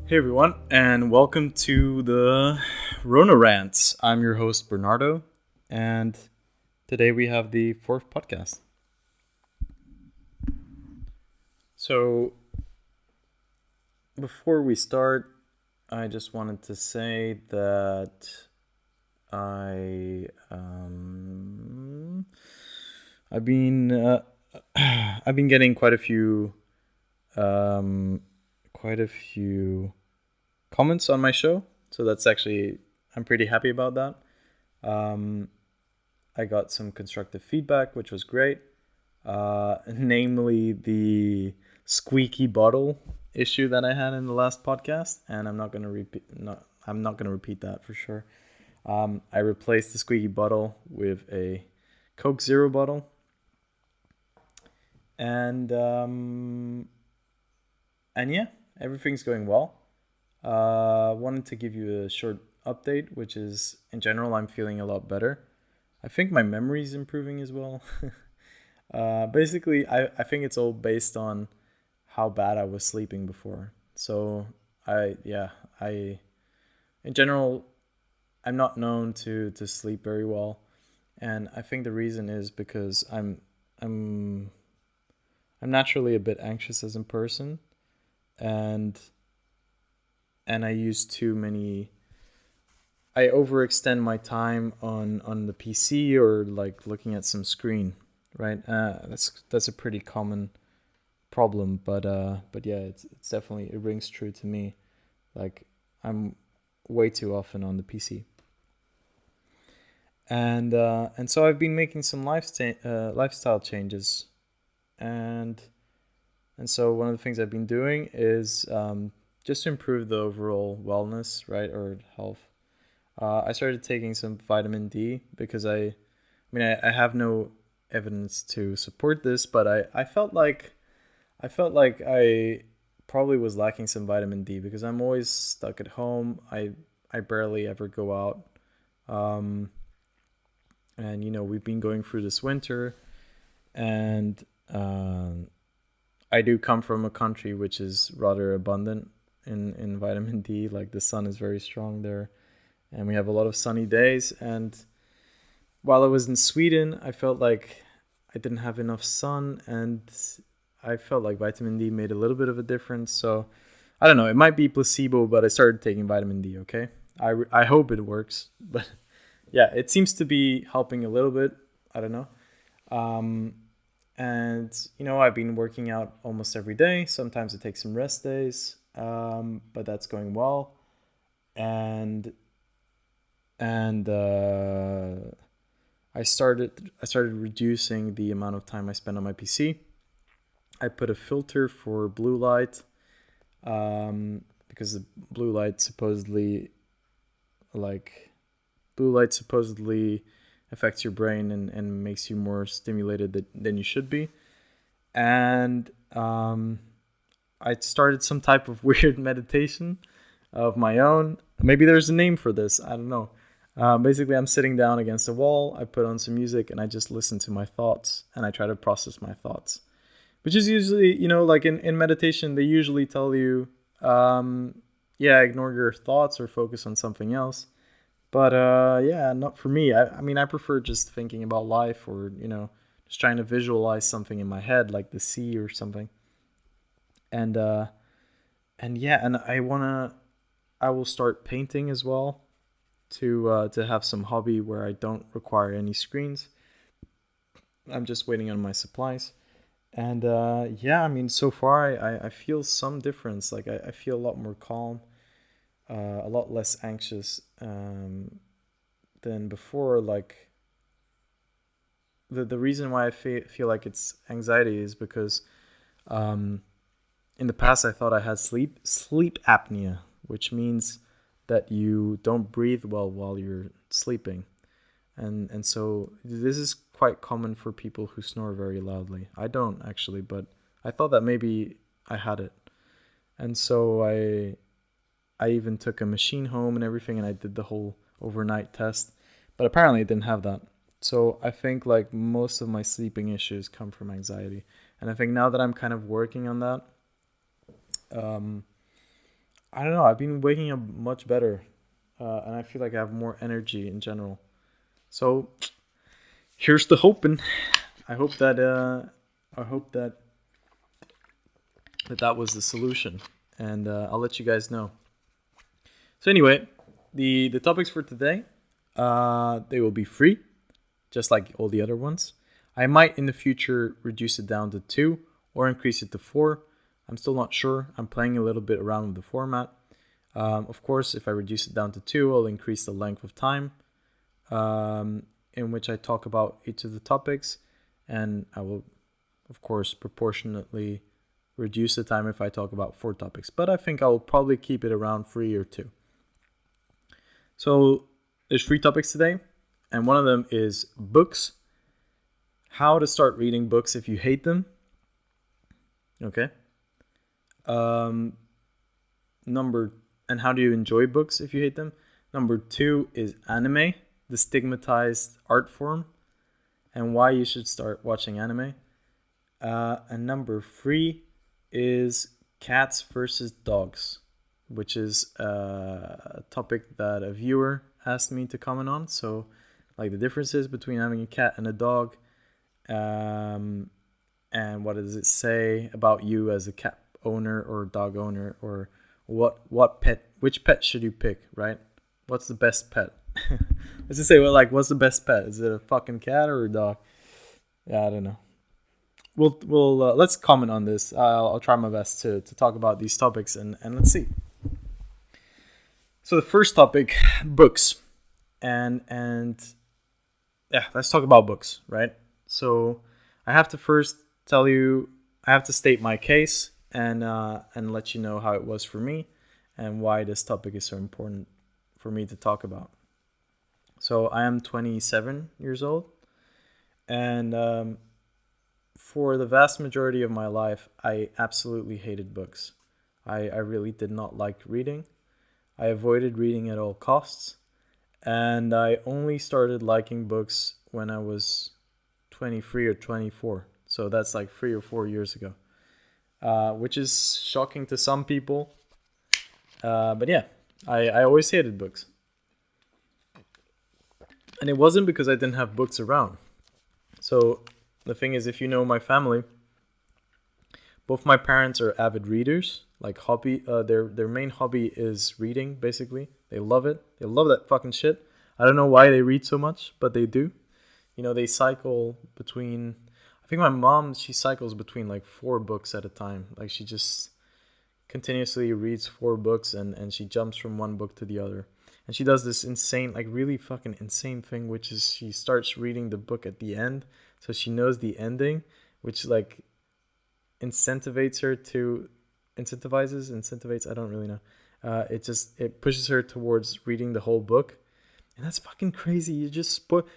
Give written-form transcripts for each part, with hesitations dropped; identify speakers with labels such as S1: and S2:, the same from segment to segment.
S1: Hey everyone, and welcome to the Rona Rants. I'm your host Bernardo, and today we have the fourth podcast. So, before we start, I just wanted to say that I I've been I've been getting um, quite a few comments on my show, so that's actually I'm pretty happy about that. Um, I got some constructive feedback, which was great. Namely the squeaky bottle issue that I had in the last podcast, and I'm not gonna repeat that for sure. I replaced the squeaky bottle with a Coke Zero bottle, and yeah, everything's going well. Wanted to give you a short update, which is in general, I'm feeling a lot better. I think my memory is improving as well. Basically, I think it's all based on how bad I was sleeping before. So I in general, I'm not known to sleep very well, and I think the reason is because I'm I'm naturally a bit anxious as a person, and I use too many. I overextend my time on the PC or like looking at some screen, right? That's a pretty common problem, but yeah, it's definitely it rings true to me. Like I'm way too often on the PC, and so I've been making some lifestyle changes, and so one of the things I've been doing is just to improve the overall wellness, right, or health. I started taking some vitamin D because I have no evidence to support this, but I felt like I probably was lacking some vitamin D because I'm always stuck at home. I barely ever go out. Um, and we've been going through this winter, and I do come from a country which is rather abundant in vitamin D. Like the sun is very strong there, and we have a lot of sunny days. And while I was in Sweden, I felt like I didn't have enough sun, and I felt like vitamin D made a little bit of a difference. So I don't know, it might be placebo, but I started taking vitamin D. Okay, I hope it works, but yeah, it seems to be helping a little bit. I don't know. Um, and I've been working out almost every day. Sometimes I take some rest days, but that's going well. And and I started reducing the amount of time I spend on my PC. I put a filter for blue light, because the like blue light supposedly affects your brain and makes you more stimulated than you should be. And I started some type of weird meditation of my own. Maybe there's a name for this. I don't know. Basically, I'm sitting down against a wall. I put on some music and I just listen to my thoughts and I try to process my thoughts. Which is usually, like in meditation, they usually tell you, ignore your thoughts or focus on something else. But yeah, not for me. I mean, I prefer just thinking about life, or just trying to visualize something in my head, like the sea or something. And yeah, and I will start painting as well to have some hobby where I don't require any screens. I'm just waiting on my supplies. And yeah, I mean, so far I feel some difference. Like I feel a lot more calm, a lot less anxious than before. Like the reason why I feel like it's anxiety is because in the past I thought I had sleep apnea, which means that you don't breathe well while you're sleeping. And so this is quite common for people who snore very loudly. I don't actually, but I thought that maybe I had it. And so I even took a machine home and everything, and I did the whole overnight test, but apparently I didn't have that. So I think like most of my sleeping issues come from anxiety. And I think now that I'm kind of working on that, um, I don't know. I've been waking up much better, and I feel like I have more energy in general. So here's the hoping. I hope that I hope that was the solution, and I'll let you guys know. So anyway, the topics for today, they will be free, just like all the other ones. I might in the future reduce it down to 2 or increase it to 4. I'm still not sure. I'm playing a little bit around with the format. Of course, if I reduce it down to 2, I'll increase the length of time in which I talk about each of the topics, and I will, of course, proportionately reduce the time if I talk about 4 topics. But I think I'll probably keep it around 3 or 2. So there's 3 topics today, and one of them is books. How to start reading books if you hate them. Okay. And how do you enjoy books if you hate them? Number 2 is anime, the stigmatized art form, and why you should start watching anime. And number 3 is cats versus dogs, which is a topic that a viewer asked me to comment on. So, like the differences between having a cat and a dog, and what does it say about you as a cat owner or dog owner, or which pet should you pick, right? What's the best pet? Let's just say, what's the best pet? Is it a fucking cat or a dog? Yeah, I don't know. We'll let's comment on this. I'll try my best to talk about these topics, and let's see. So the first topic, books, and yeah, let's talk about books, right? So I have to first I have to state my case and let you know how it was for me and why this topic is so important for me to talk about. So I am 27 years old, and for the vast majority of my life, I absolutely hated books. I really did not like reading. I avoided reading at all costs, and I only started liking books when I was 23 or 24. So that's like 3 or 4 years ago, which is shocking to some people. But yeah, I always hated books. And it wasn't because I didn't have books around. So the thing is, if you know my family, both my parents are avid readers. Like their main hobby is reading. Basically, they love it. They love that fucking shit. I don't know why they read so much, but they do. You know, they cycle between. I think my mom, she cycles between like 4 books at a time. Like she just continuously reads 4 books, and she jumps from one book to the other. And she does this insane, like really fucking insane thing, which is she starts reading the book at the end, so she knows the ending, which like incentivizes, I don't really know. It pushes her towards reading the whole book, and that's fucking crazy.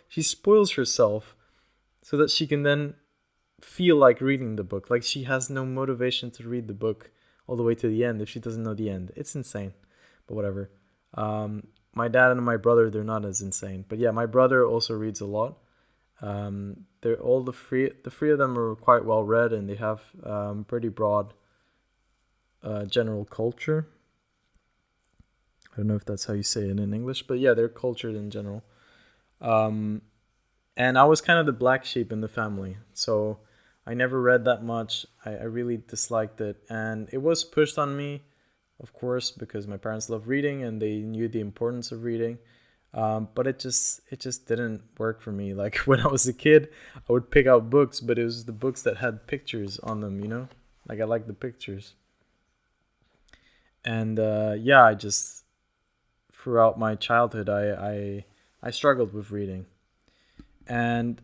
S1: She spoils herself so that she can then feel like reading the book. Like she has no motivation to read the book all the way to the end if she doesn't know the end. It's insane, but whatever. My dad and my brother, they're not as insane, but yeah, my brother also reads a lot. They're all the three of them are quite well read, and they have pretty broad general culture. I don't know if that's how you say it in English, but yeah, they're cultured in general. And I was kind of the black sheep in the family, so I never read that much. I really disliked it, and it was pushed on me, of course, because my parents love reading and they knew the importance of reading. But it just didn't work for me. Like when I was a kid, I would pick out books, but it was the books that had pictures on them, you know? Like I like the pictures. And yeah, I just throughout my childhood, I struggled with reading, and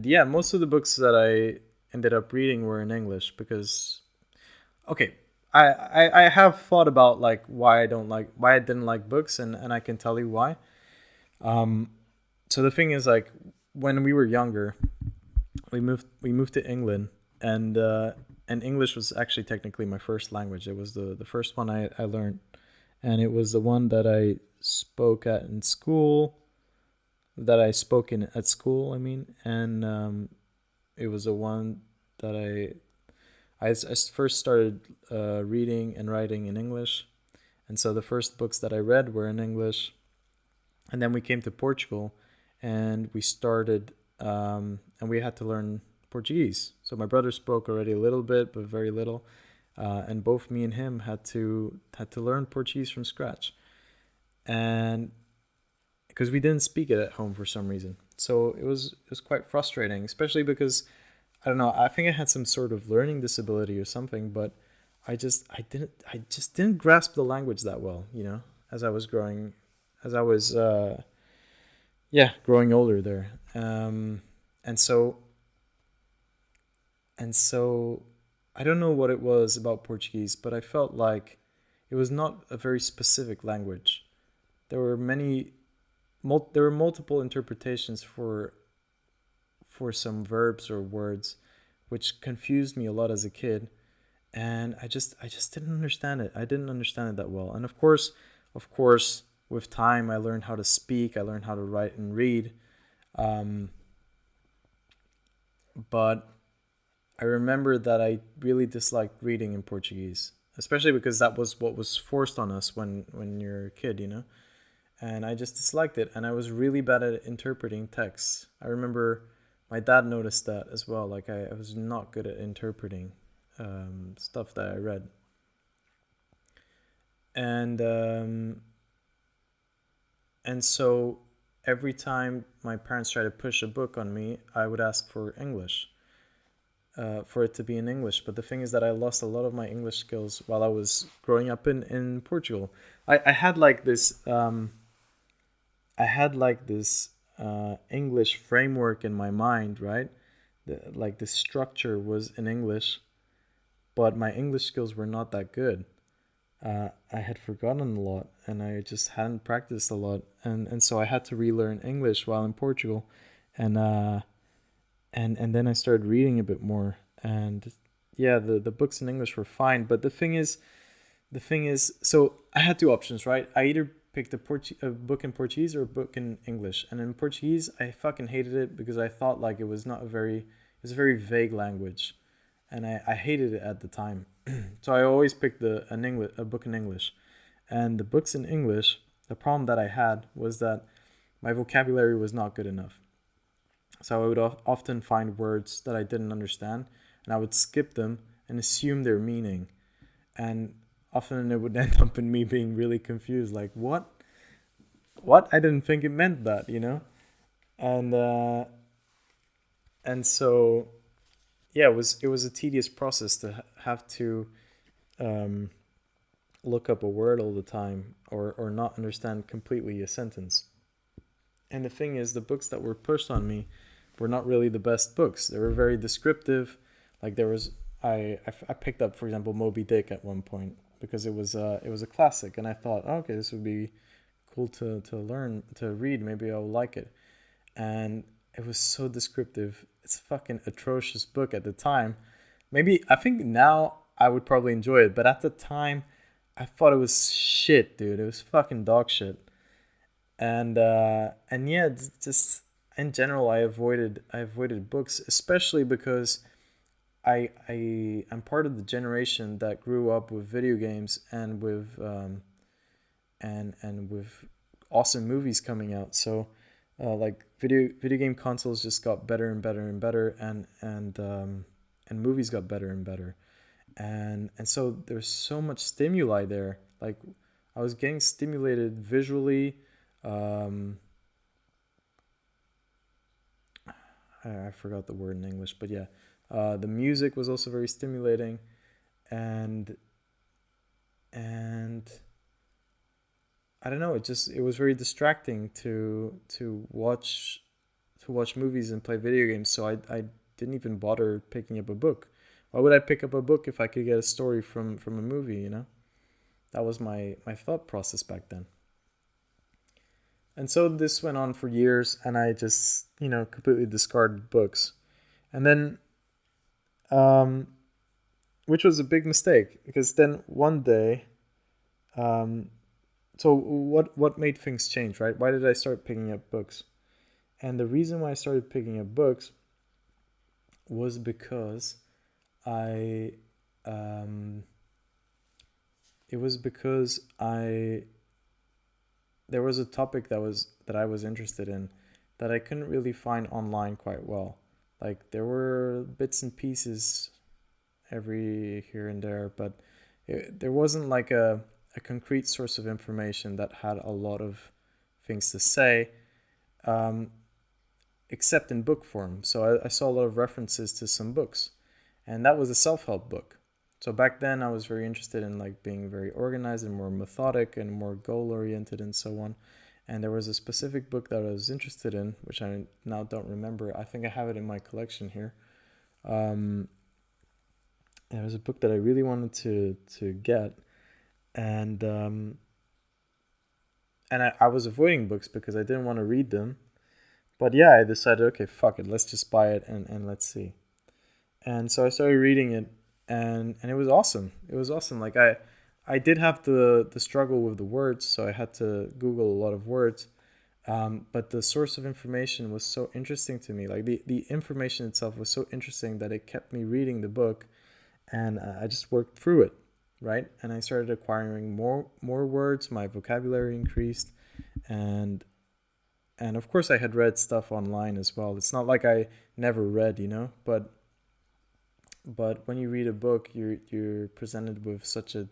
S1: yeah, most of the books that I ended up reading were in English because, okay, I have thought about like why I didn't like books, and I can tell you why. So the thing is, like, when we were younger, we moved to England, and English was actually technically my first language. It was the first one I learned, and it was the one that I spoke at in school, I mean, and it was the one that first started reading and writing in English, and so the first books that I read were in English. And then we came to Portugal, and we started, and we had to learn Portuguese. So my brother spoke already a little bit, but very little, and both me and him had to learn Portuguese from scratch, and because we didn't speak it at home for some reason. So it was quite frustrating, especially because I don't know. I think I had some sort of learning disability or something, but I just didn't grasp the language that well. As I was growing, as I was growing older there, and so and so I don't know what it was about Portuguese, but I felt like it was not a very specific language. There were multiple interpretations for some verbs or words, which confused me a lot as a kid, and I just didn't understand it. I didn't understand it that well. And of course, with time, I learned how to speak. I learned how to write and read. Um, but I remember that I really disliked reading in Portuguese, especially because that was what was forced on us when you're a kid. And I just disliked it. And I was really bad at interpreting texts. I remember my dad noticed that as well. Like I was not good at interpreting stuff that I read. And and so every time my parents tried to push a book on me, I would ask for English, for it to be in English. But the thing is that I lost a lot of my English skills while I was growing up in Portugal. I had like this English framework in my mind, right? Like the structure was in English, but my English skills were not that good. I had forgotten a lot, and I just hadn't practiced a lot, and so I had to relearn English while in Portugal, and and then I started reading a bit more, and yeah, the books in English were fine, but the thing is, so I had two options, right? I either picked a book in Portuguese or a book in English, and in Portuguese I fucking hated it because I thought like it was a very vague language, and I hated it at the time. So I always picked a book in English, and the books in English. The problem that I had was that my vocabulary was not good enough. So I would often find words that I didn't understand, and I would skip them and assume their meaning, and often it would end up in me being really confused, like what I didn't think it meant that. And so yeah, it was a tedious process to have to um, look up a word all the time, or not understand completely a sentence. And the thing is, the books that were pushed on me were not really the best books. They were very descriptive. Like there was, I picked up, for example, Moby Dick at one point because it was a classic, and I thought, oh, okay, this would be cool to learn to read. Maybe I'll like it. And it was so descriptive. It's a fucking atrocious book at the time. Maybe I think now I would probably enjoy it, but at the time I thought it was shit, dude. It was fucking dog shit. And yeah, just in general, I avoided books, especially because I'm part of the generation that grew up with video games and with awesome movies coming out. So like video game consoles just got better and better and better, and movies got better and better, and so there's so much stimuli there. Like I was getting stimulated visually. um I forgot the word in English, but yeah, the music was also very stimulating, and and I don't know, it was very distracting to watch movies and play video games. So I didn't even bother picking up a book. Why would I pick up a book if I could get a story from a movie? That was my thought process back then. And so this went on for years, and I just completely discarded books. And then, um, which was a big mistake, because then one day, um, so what made things change, right? Why did I start picking up books? And the reason why I started picking up books was because I um, it was because I there was a topic that I was interested in that I couldn't really find online quite well. Like there were bits and pieces every here and there, but there wasn't like a concrete source of information that had a lot of things to say, um, except in book form. So I saw a lot of references to some books, and that was a self-help book. So back then I was very interested in like being very organized and more methodic and more goal oriented and so on. And there was a specific book that I was interested in, which I now don't remember. I think I have it in my collection here. Um, it was a book that I really wanted to get, and I was avoiding books because I didn't want to read them. But yeah, I decided, okay, fuck it, let's just buy it and let's see. And so I started reading it, and it was awesome. It was awesome. Like I did have the struggle with the words, so I had to Google a lot of words. But the source of information was so interesting to me. Like the information itself was so interesting that it kept me reading the book, and I just worked through it, right? And I started acquiring more words. My vocabulary increased, and and of course I had read stuff online as well. It's not like I never read, but when you read a book, you're presented with such a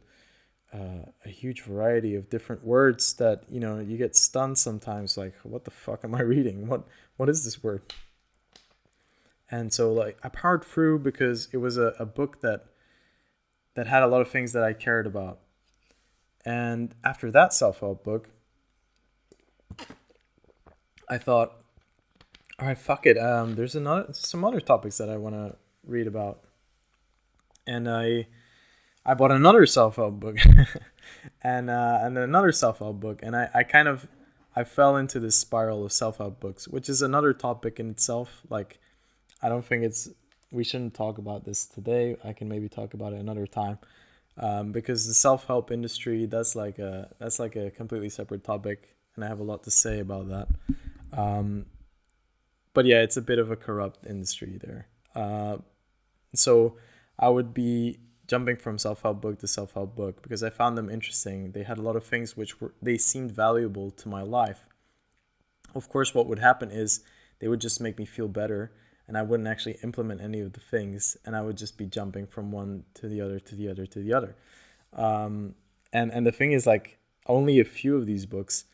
S1: huge variety of different words that you get stunned sometimes. Like, what the fuck am I reading? What is this word? And so like I powered through because it was a book that had a lot of things that I cared about. And after that self-help book, I thought, all right, fuck it. There's some other topics that I want to read about, and I bought another self-help book, and then another self-help book, and I kind of I fell into this spiral of self-help books, which is another topic in itself. Like I don't think we shouldn't talk about this today. I can maybe talk about it another time, because the self-help industry that's like a completely separate topic, and I have a lot to say about that. Um, but yeah, it's a bit of a corrupt industry there. So I would be jumping from self-help book to self-help book because I found them interesting. They had a lot of things they seemed valuable to my life. Of course, what would happen is they would just make me feel better, and I wouldn't actually implement any of the things, and I would just be jumping from one to the other to the other to the other. Um, and the thing is, like, only a few of these books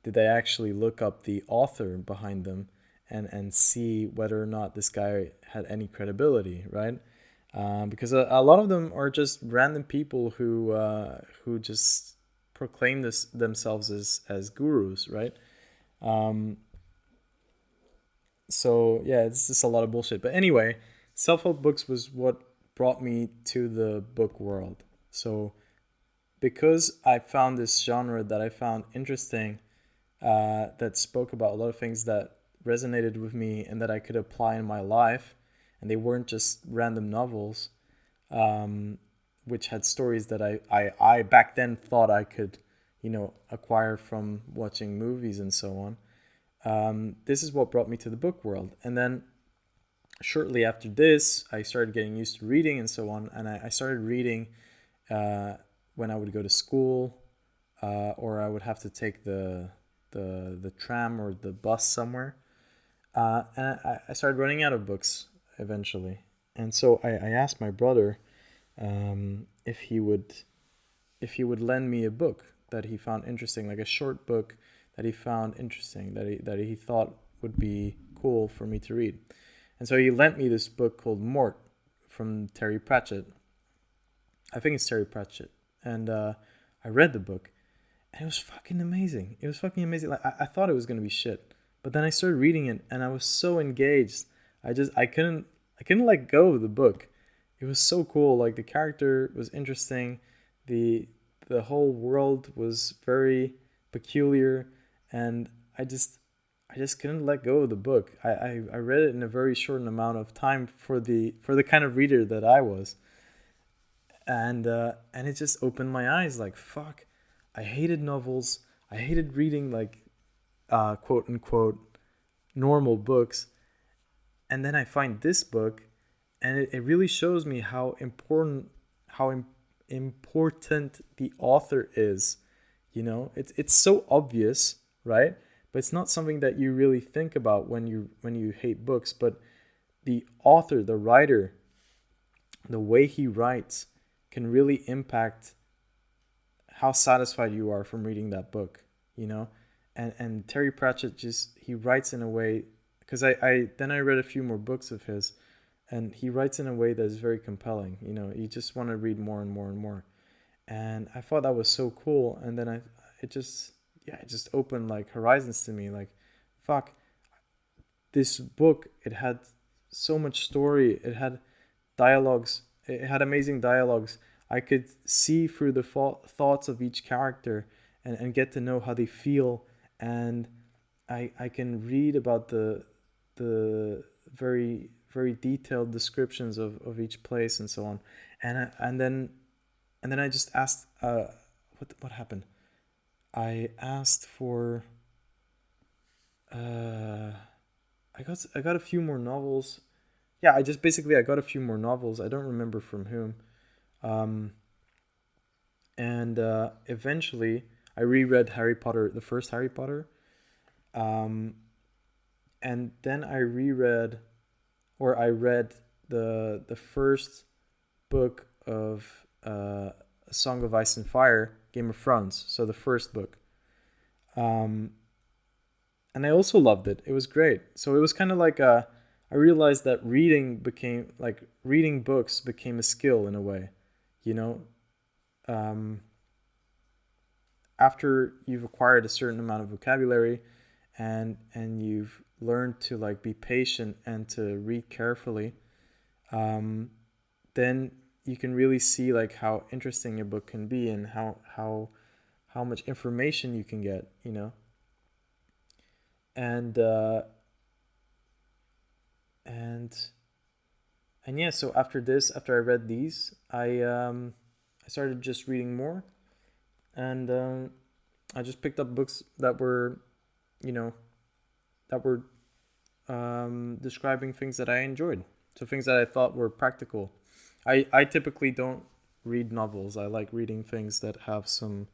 S1: did I actually look up the author behind them and see whether or not this guy had any credibility, right? Because a lot of them are just random people who just proclaim themselves as gurus, right? Um, so yeah, it's just a lot of bullshit. But anyway, self-help books was what brought me to the book world. So because I found this genre that I found interesting, that spoke about a lot of things that resonated with me and that I could apply in my life, and they weren't just random novels, um, which had stories that I back then thought I could, acquire from watching movies and so on. This is what brought me to the book world. And then shortly after this, I started getting used to reading and so on. And I started reading when I would go to school, or I would have to take the tram or the bus somewhere. And I started running out of books eventually. And so I asked my brother, if he would lend me a book that he found interesting, like a short book that he found interesting, that he thought would be cool for me to read. And so he lent me this book called Mort from Terry Pratchett. I think it's Terry Pratchett. And I read the book, and it was fucking amazing. It was fucking amazing. Like I thought it was gonna be shit, but then I started reading it, and I was so engaged. I couldn't let go of the book. It was so cool. Like the character was interesting, the the whole world was very peculiar, and I just couldn't let go of the book. I read it in a very short amount of time for the kind of reader that I was, and it just opened my eyes. Like fuck, I hated novels. I hated reading like quote unquote normal books, and then I find this book, and it really shows me how important the author is. It's so obvious, right? But it's not something that you really think about when you hate books. But the author, the writer, the way he writes can really impact how satisfied you are from reading that book, you know? And Terry Pratchett, just he writes in a way, because I read a few more books of his, and he writes in a way that is very compelling. You just want to read more and more and more. And I thought that was so cool. And then it just opened like horizons to me. Like, fuck, this book, it had so much story. It had dialogues. It had amazing dialogues. I could see through the thoughts of each character, and get to know how they feel. And I can read about the very very detailed descriptions of each place and so on. And then I just asked, what happened? I asked for I got a few more novels. Yeah, I got a few more novels. I don't remember from whom. Um, and eventually I reread Harry Potter, the first Harry Potter. Um, and then I read the first book of A Song of Ice and Fire, Game of Thrones. So the first book. Um, and I also loved it. It was great. So it was kind of like I realized that reading books became a skill in a way, you know. Um, After you've acquired a certain amount of vocabulary, and you've learned to like be patient and to read carefully, um, then you can really see like how interesting a book can be, and how much information you can get, and and and yeah. So after I read these, I started just reading more, and I just picked up books that were, you know, that were describing things that I enjoyed. So things that I thought were practical. I typically don't read novels. I like reading things that have some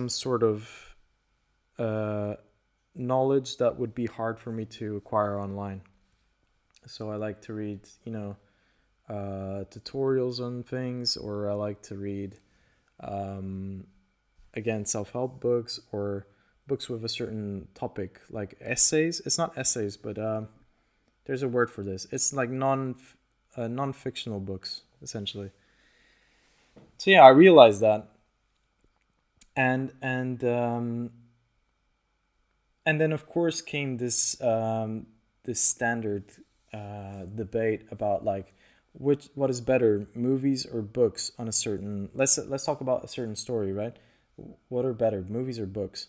S1: sort of uh, knowledge that would be hard for me to acquire online. So I like to read, tutorials on things, or I like to read, um, again, self-help books, or books with a certain topic, like essays. It's not essays, but there's a word for this. It's like non-fictional books, essentially. So yeah, I realized that, and and then of course came this standard debate about like what is better, movies or books on a certain. Let's talk about a certain story, right? What are better, movies or books?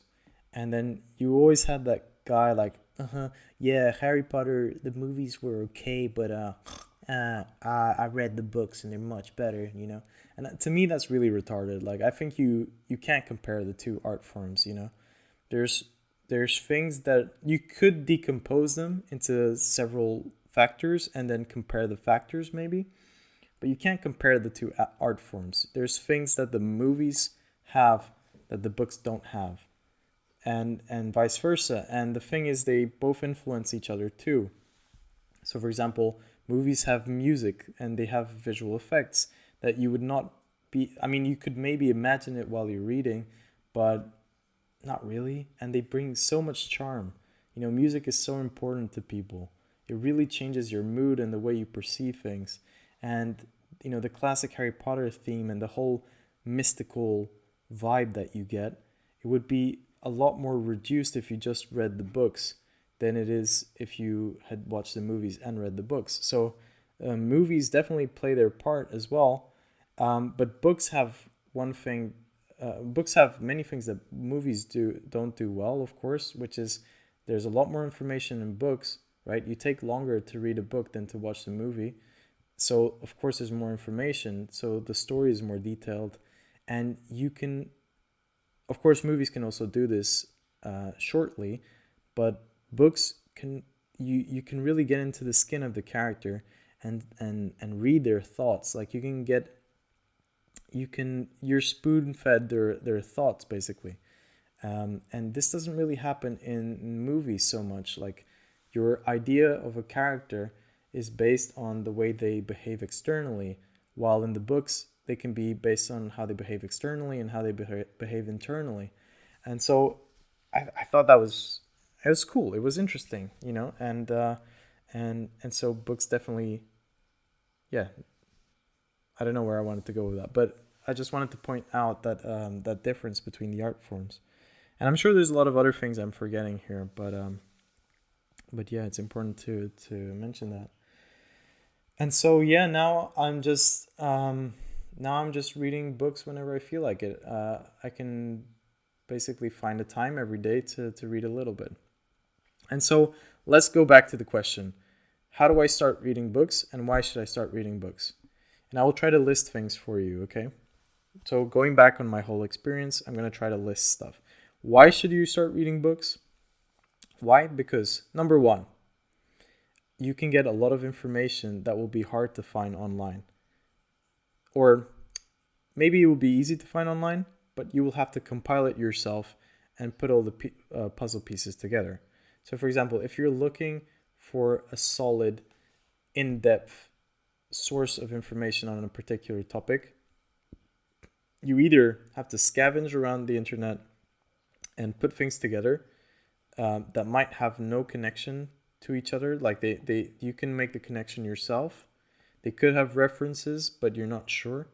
S1: And then you always had that guy like, yeah, Harry Potter, the movies were okay, but I read the books and they're much better, And to me, that's really retarded. Like, I think you can't compare the two art forms. There's there's things that you could decompose them into several factors and then compare the factors maybe, but you can't compare the two art forms. There's things that the movies have that the books don't have, and vice versa. And the thing is, they both influence each other too. So, for example, movies have music and they have visual effects that you would not be. I mean, you could maybe imagine it while you're reading, but not really. And they bring so much charm. Music is so important to people. It really changes your mood and the way you perceive things. And, the classic Harry Potter theme and the whole mystical vibe that you get, it would be a lot more reduced if you just read the books than it is if you had watched the movies and read the books. So movies definitely play their part as well. But books have one thing. Books have many things that movies don't do well, of course, which is there's a lot more information in books, right? You take longer to read a book than to watch the movie. So, of course, there's more information. So the story is more detailed. And you can, of course, movies can also do this shortly, but books can, you can really get into the skin of the character and read their thoughts. Like, you can get you're spoon fed their thoughts basically. And this doesn't really happen in movies so much. Like, your idea of a character is based on the way they behave externally, while in the books they can be based on how they behave externally and how they behave internally. And so I thought that was, it was cool. It was interesting, and so books definitely, yeah. I don't know where I wanted to go with that, but I just wanted to point out that that difference between the art forms. And I'm sure there's a lot of other things I'm forgetting here, but yeah, it's important to mention that. And so yeah, now I'm just reading books whenever I feel like it. I can basically find a time every day to read a little bit. And so let's go back to the question: how do I start reading books, and why should I start reading books? And I will try to list things for you. Okay. So going back on my whole experience, I'm gonna try to list stuff. Why should you start reading books? Why? Because number one, you can get a lot of information that will be hard to find online. Or maybe it will be easy to find online, but you will have to compile it yourself and put all the puzzle pieces together. So, for example, if you're looking for a solid, in depth source of information on a particular topic, you either have to scavenge around the internet and put things together that might have no connection to each other. Like you can make the connection yourself. They could have references, but you're not sure.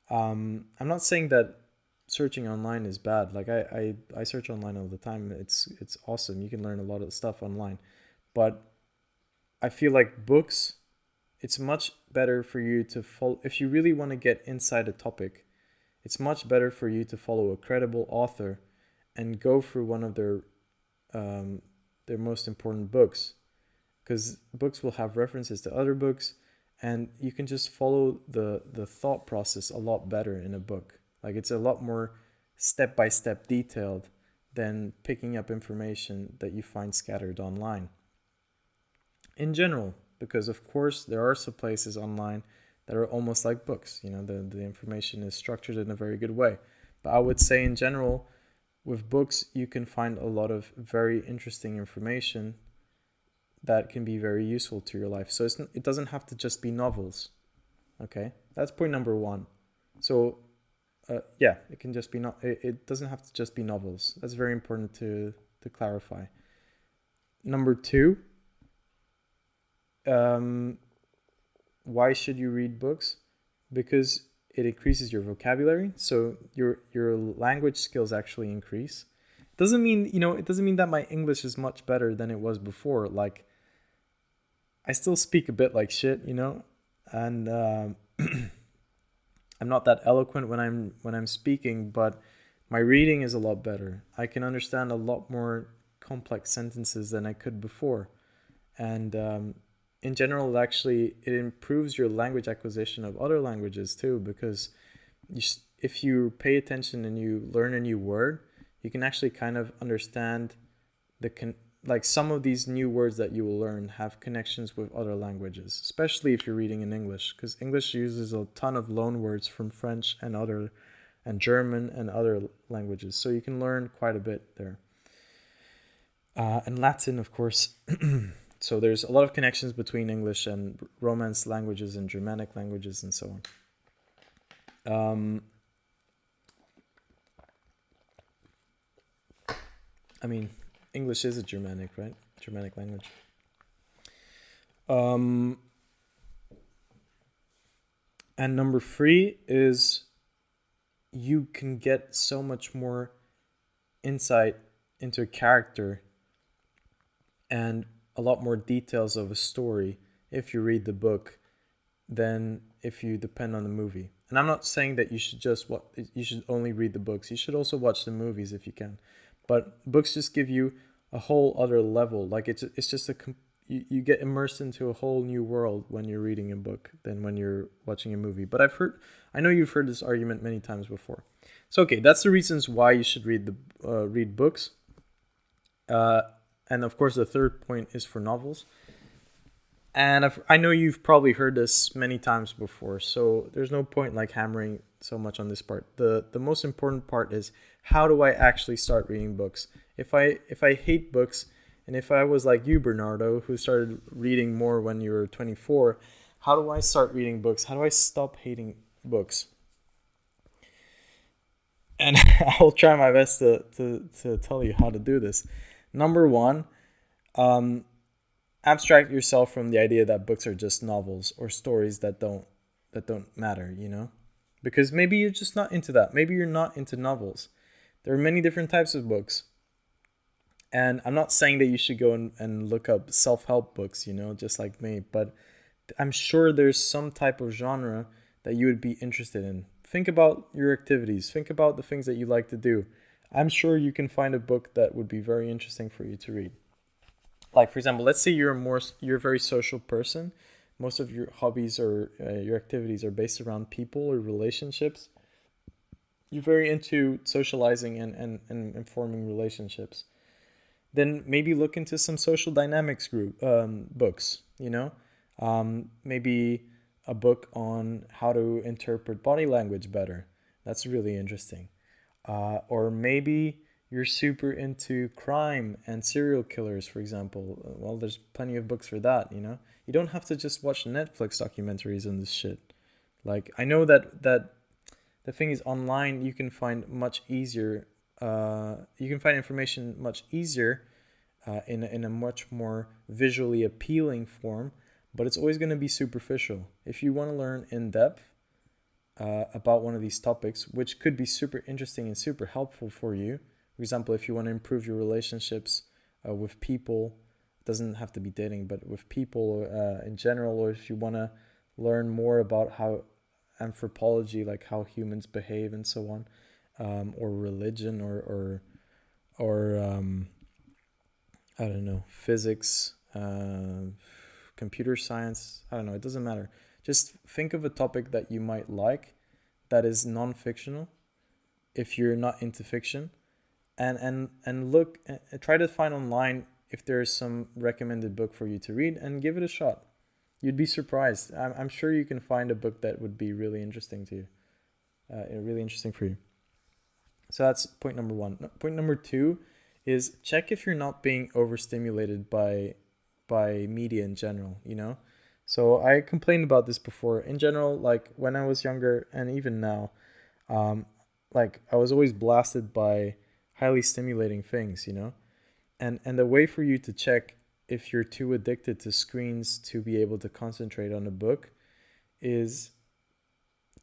S1: I'm not saying that searching online is bad. Like I search online all the time. It's awesome. You can learn a lot of stuff online. But I feel like books, it's much better for you to follow. If you really want to get inside a topic, it's much better for you to follow a credible author and go through one of their most important books, because books will have references to other books, and you can just follow the thought process a lot better in a book. Like, it's a lot more step by step detailed than picking up information that you find scattered online in general, because of course there are some places online that are almost like books. The information is structured in a very good way. But I would say in general, with books, you can find a lot of very interesting information that can be very useful to your life. So it doesn't have to just be novels. Okay, that's point number one. So yeah, it can just be it doesn't have to just be novels. That's very important to clarify. Number two, why should you read books? Because it increases your vocabulary, so your language skills actually increase. It doesn't mean that my English is much better than it was before. Like, I still speak a bit like shit, and I'm not that eloquent when I'm speaking, but my reading is a lot better. I can understand a lot more complex sentences than I could before, and in general, it improves your language acquisition of other languages too, because if you pay attention and you learn a new word, you can actually kind of understand like some of these new words that you will learn have connections with other languages, especially if you're reading in English, because English uses a ton of loan words from French and German and other languages, so you can learn quite a bit there. And Latin, of course. So there's a lot of connections between English and Romance languages and Germanic languages and so on. I mean, English is a Germanic, right? Germanic language. And number three is you can get so much more insight into a character and a lot more details of a story if you read the book than if you depend on the movie. And I'm not saying that you should only read the books. You should also watch the movies if you can. But books just give you a whole other level. Like, it's just you get immersed into a whole new world when you're reading a book than when you're watching a movie. But I know you've heard this argument many times before. So okay, that's the reasons why you should read books. And of course, the third point is for novels. And I know you've probably heard this many times before, so there's no point like hammering so much on this part. The most important part is, how do I actually start reading books? If I hate books, and if I was like you, Bernardo, who started reading more when you were 24, how do I start reading books? How do I stop hating books? And I'll try my best to tell you how to do this. Number one, um, abstract yourself from the idea that books are just novels or stories that don't matter, because maybe you're just not into that. Maybe you're not into novels. There are many different types of books, and I'm not saying that you should go and look up self-help books, just like me, but I'm sure there's some type of genre that you would be interested in. Think about your activities, think about the things that you like to do. I'm sure you can find a book that would be very interesting for you to read. Like, for example, let's say you're a very social person. Most of your hobbies or your activities are based around people or relationships. You're very into socializing and forming relationships. Then maybe look into some social dynamics group books. Maybe a book on how to interpret body language better. That's really interesting. Or maybe you're super into crime and serial killers, for example. Well, there's plenty of books for that. You don't have to just watch Netflix documentaries on this shit. Like, I know that the thing is, online you can find much easier. You can find information much easier in a much more visually appealing form, but it's always going to be superficial. If you want to learn in depth about one of these topics, which could be super interesting and super helpful for you. For example, if you want to improve your relationships with people, it doesn't have to be dating, but with people in general, or if you want to learn more about how anthropology, like how humans behave and so on, or religion, or I don't know, physics, computer science, I don't know, it doesn't matter. Just think of a topic that you might like that is non-fictional if you're not into fiction, and look, try to find online if there's some recommended book for you to read and give it a shot. You'd be surprised. I'm sure you can find a book that would be really interesting to you, really interesting for you. So that's point number one. Point number two is, check if you're not being overstimulated by media in general, So I complained about this before. In general, like when I was younger and even now, like I was always blasted by highly stimulating things, And the way for you to check if you're too addicted to screens to be able to concentrate on a book is,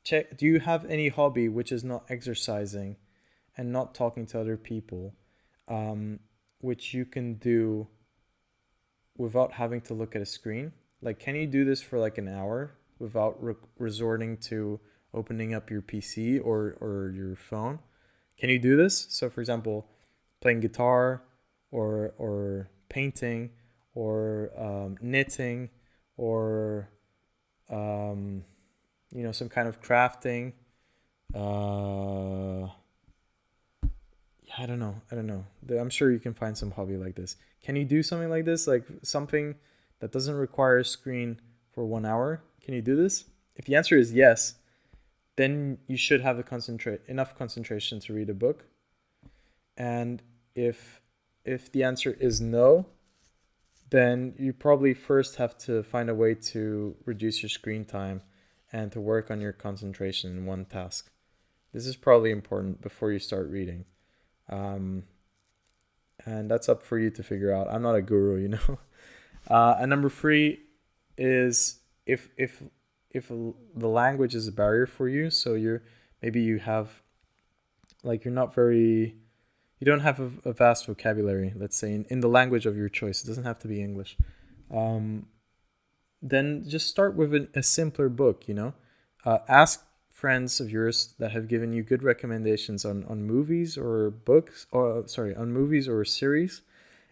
S1: check, do you have any hobby which is not exercising and not talking to other people, which you can do without having to look at a screen? Like, can you do this for like an hour without resorting to opening up your PC or your phone? Can you do this? So, for example, playing guitar or painting or knitting or some kind of crafting. I don't know. I'm sure you can find some hobby like this. Can you do something like this? Like something that doesn't require a screen for 1 hour? Can you do this? If the answer is yes, then you should have enough concentration to read a book. And if the answer is no, then you probably first have to find a way to reduce your screen time and to work on your concentration in one task. This is probably important before you start reading. And that's up for you to figure out. I'm not a guru. And number three is, if the language is a barrier for you, so you have, like, you don't have a vast vocabulary, let's say, in the language of your choice. It doesn't have to be English. Then just start with a simpler book. Ask friends of yours that have given you good recommendations on movies or books, or on movies or series,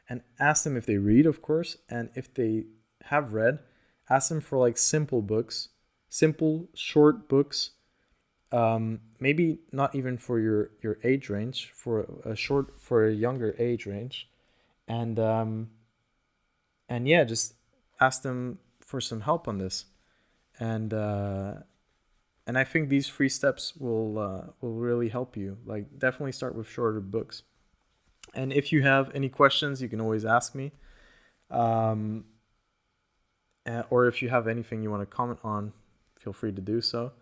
S1: and ask them if they read, of course, and if they have read, ask them for like simple short books, maybe not even for your age range, for a younger age range, and yeah, just ask them for some help on this, and I think these 3 steps will really help you. Like, definitely start with shorter books. And if you have any questions, you can always ask me. Um, or if you have anything you want to comment on, feel free to do so.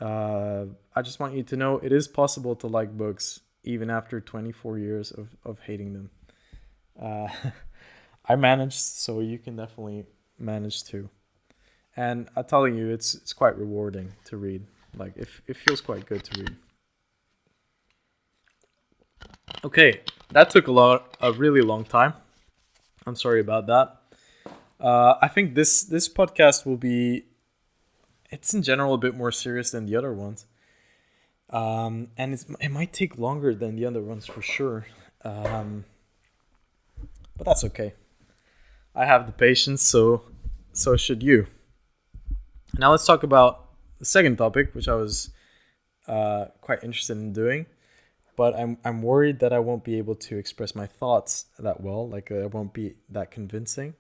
S1: I just want you to know it is possible to like books even after 24 years of hating them. Uh, I managed, so you can definitely manage too. And I'm telling you, it's quite rewarding to read. Like, it feels quite good to read. Okay, that took a really long time. I'm sorry about that. I think this podcast will be, it's in general a bit more serious than the other ones. And it might take longer than the other ones for sure. But that's okay. I have the patience, so should you. Now let's talk about the second topic, which I was quite interested in doing, but I'm worried that I won't be able to express my thoughts that well. Like, it won't be that convincing,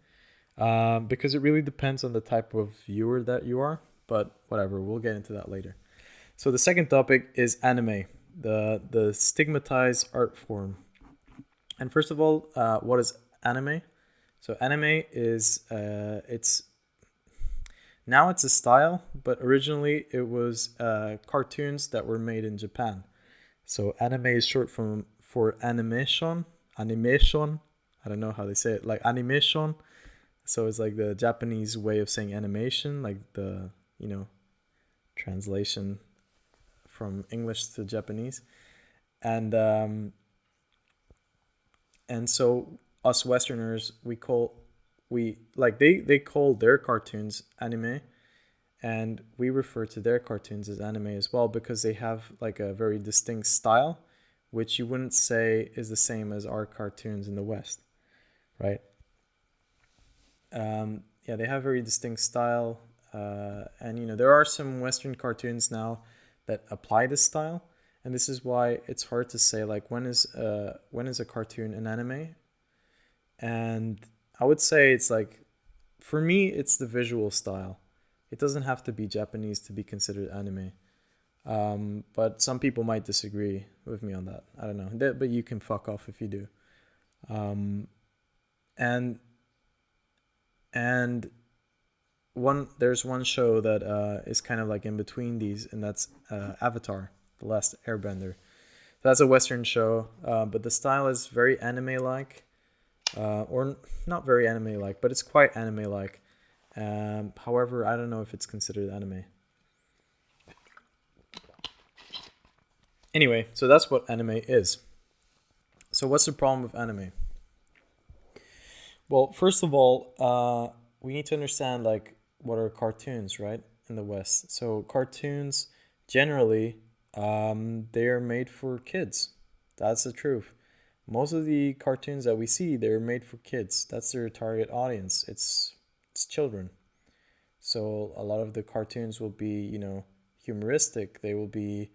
S1: because it really depends on the type of viewer that you are. But whatever, we'll get into that later. So the second topic is anime, the stigmatized art form. And first of all, what is anime? So anime is it's now it's a style, but originally it was cartoons that were made in Japan. So anime is short for animation. Animation. I don't know how they say it. Like animation. So it's like the Japanese way of saying animation, like the translation from English to Japanese, and so us Westerners we like they call their cartoons anime, and we refer to their cartoons as anime as well, because they have like a very distinct style, which you wouldn't say is the same as our cartoons in the West, right? Yeah, they have very distinct style, and there are some Western cartoons now that apply this style, and this is why it's hard to say like when is a cartoon an anime. And I would say it's like, for me, it's the visual style. It doesn't have to be Japanese to be considered anime. But some people might disagree with me on that. I don't know. But you can fuck off if you do. Um, and and there's one show that is kind of like in between these, and that's Avatar, The Last Airbender. That's a Western show, but the style is very anime-like, or not very anime-like, but it's quite anime-like. However, I don't know if it's considered anime. Anyway, so that's what anime is. So what's the problem with anime? Well, first of all, we need to understand like what are cartoons, right? In the West. So cartoons generally, they are made for kids. That's the truth. Most of the cartoons that we see, they're made for kids. That's their target audience. It's children. So a lot of the cartoons will be, humoristic. They will be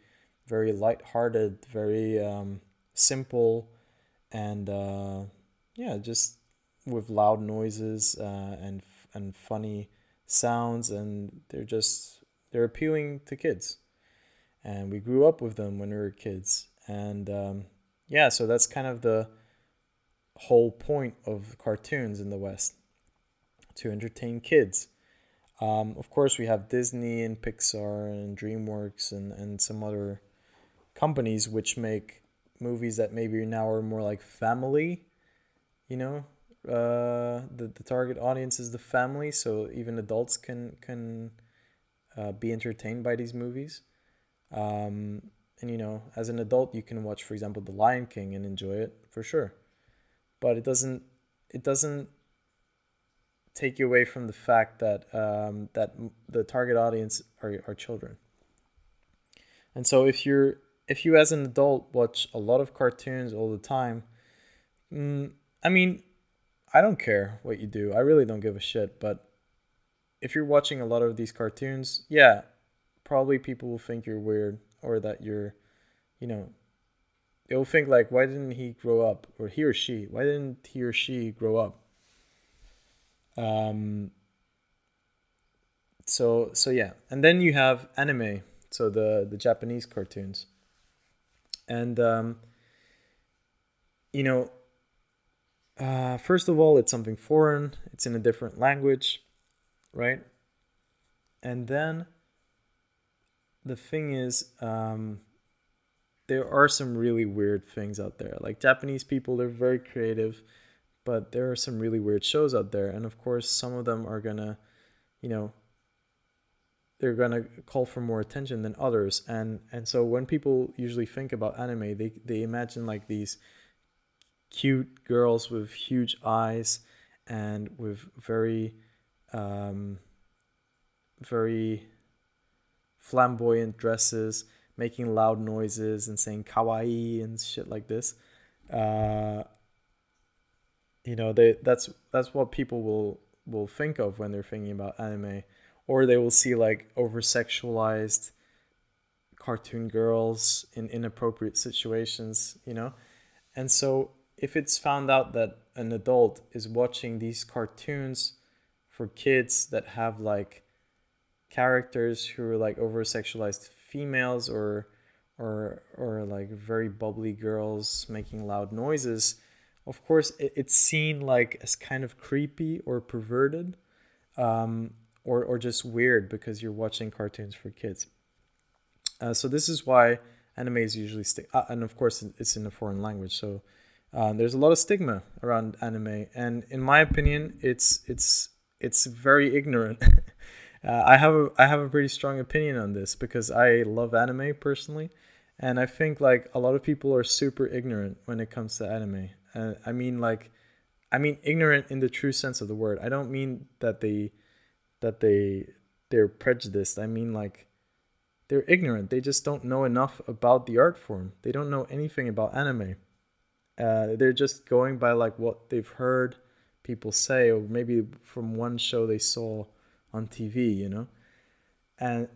S1: very light-hearted, very simple, and yeah, just with loud noises, and funny sounds, and they're appealing to kids. And we grew up with them when we were kids, and yeah, so that's kind of the whole point of cartoons in the West, to entertain kids. Of course, we have Disney and Pixar and DreamWorks and some other companies which make movies that maybe now are more like family, the target audience is the family, so even adults can be entertained by these movies. And as an adult, you can watch, for example, The Lion King and enjoy it for sure. But it doesn't take you away from the fact that that the target audience are children. And so if you as an adult watch a lot of cartoons all the time, I mean, I don't care what you do. I really don't give a shit. But if you're watching a lot of these cartoons, yeah, probably people will think you're weird, or that you're, you know, they'll think like, why didn't he grow up? Or he or she, why didn't he or she grow up? Um, So yeah, and then you have anime, so the Japanese cartoons, and you know, first of all, it's something foreign. It's in a different language, right? And then the thing is, there are some really weird things out there. Like Japanese people, they're very creative, but there are some really weird shows out there, and of course, some of them are gonna, you know, they're gonna call for more attention than others. And so when people usually think about anime, they imagine like these cute girls with huge eyes and with um, very flamboyant dresses, making loud noises and saying kawaii and shit like this. Uh, that's what people will think of when they're thinking about anime, or they will see like over sexualized cartoon girls in inappropriate situations, And so if it's found out that an adult is watching these cartoons for kids that have like characters who are like over sexualized females, or like very bubbly girls making loud noises, of course it's seen like as kind of creepy or perverted, or just weird because you're watching cartoons for kids. So this is why anime is usually and of course it's in a foreign language. So there's a lot of stigma around anime, and in my opinion, it's very ignorant. I have a pretty strong opinion on this because I love anime personally, and I think like a lot of people are super ignorant when it comes to anime. I mean ignorant in the true sense of the word. I don't mean that they're prejudiced. I mean like they're ignorant. They just don't know enough about the art form. They don't know anything about anime. They're just going by like what they've heard people say, or maybe from one show they saw on TV. And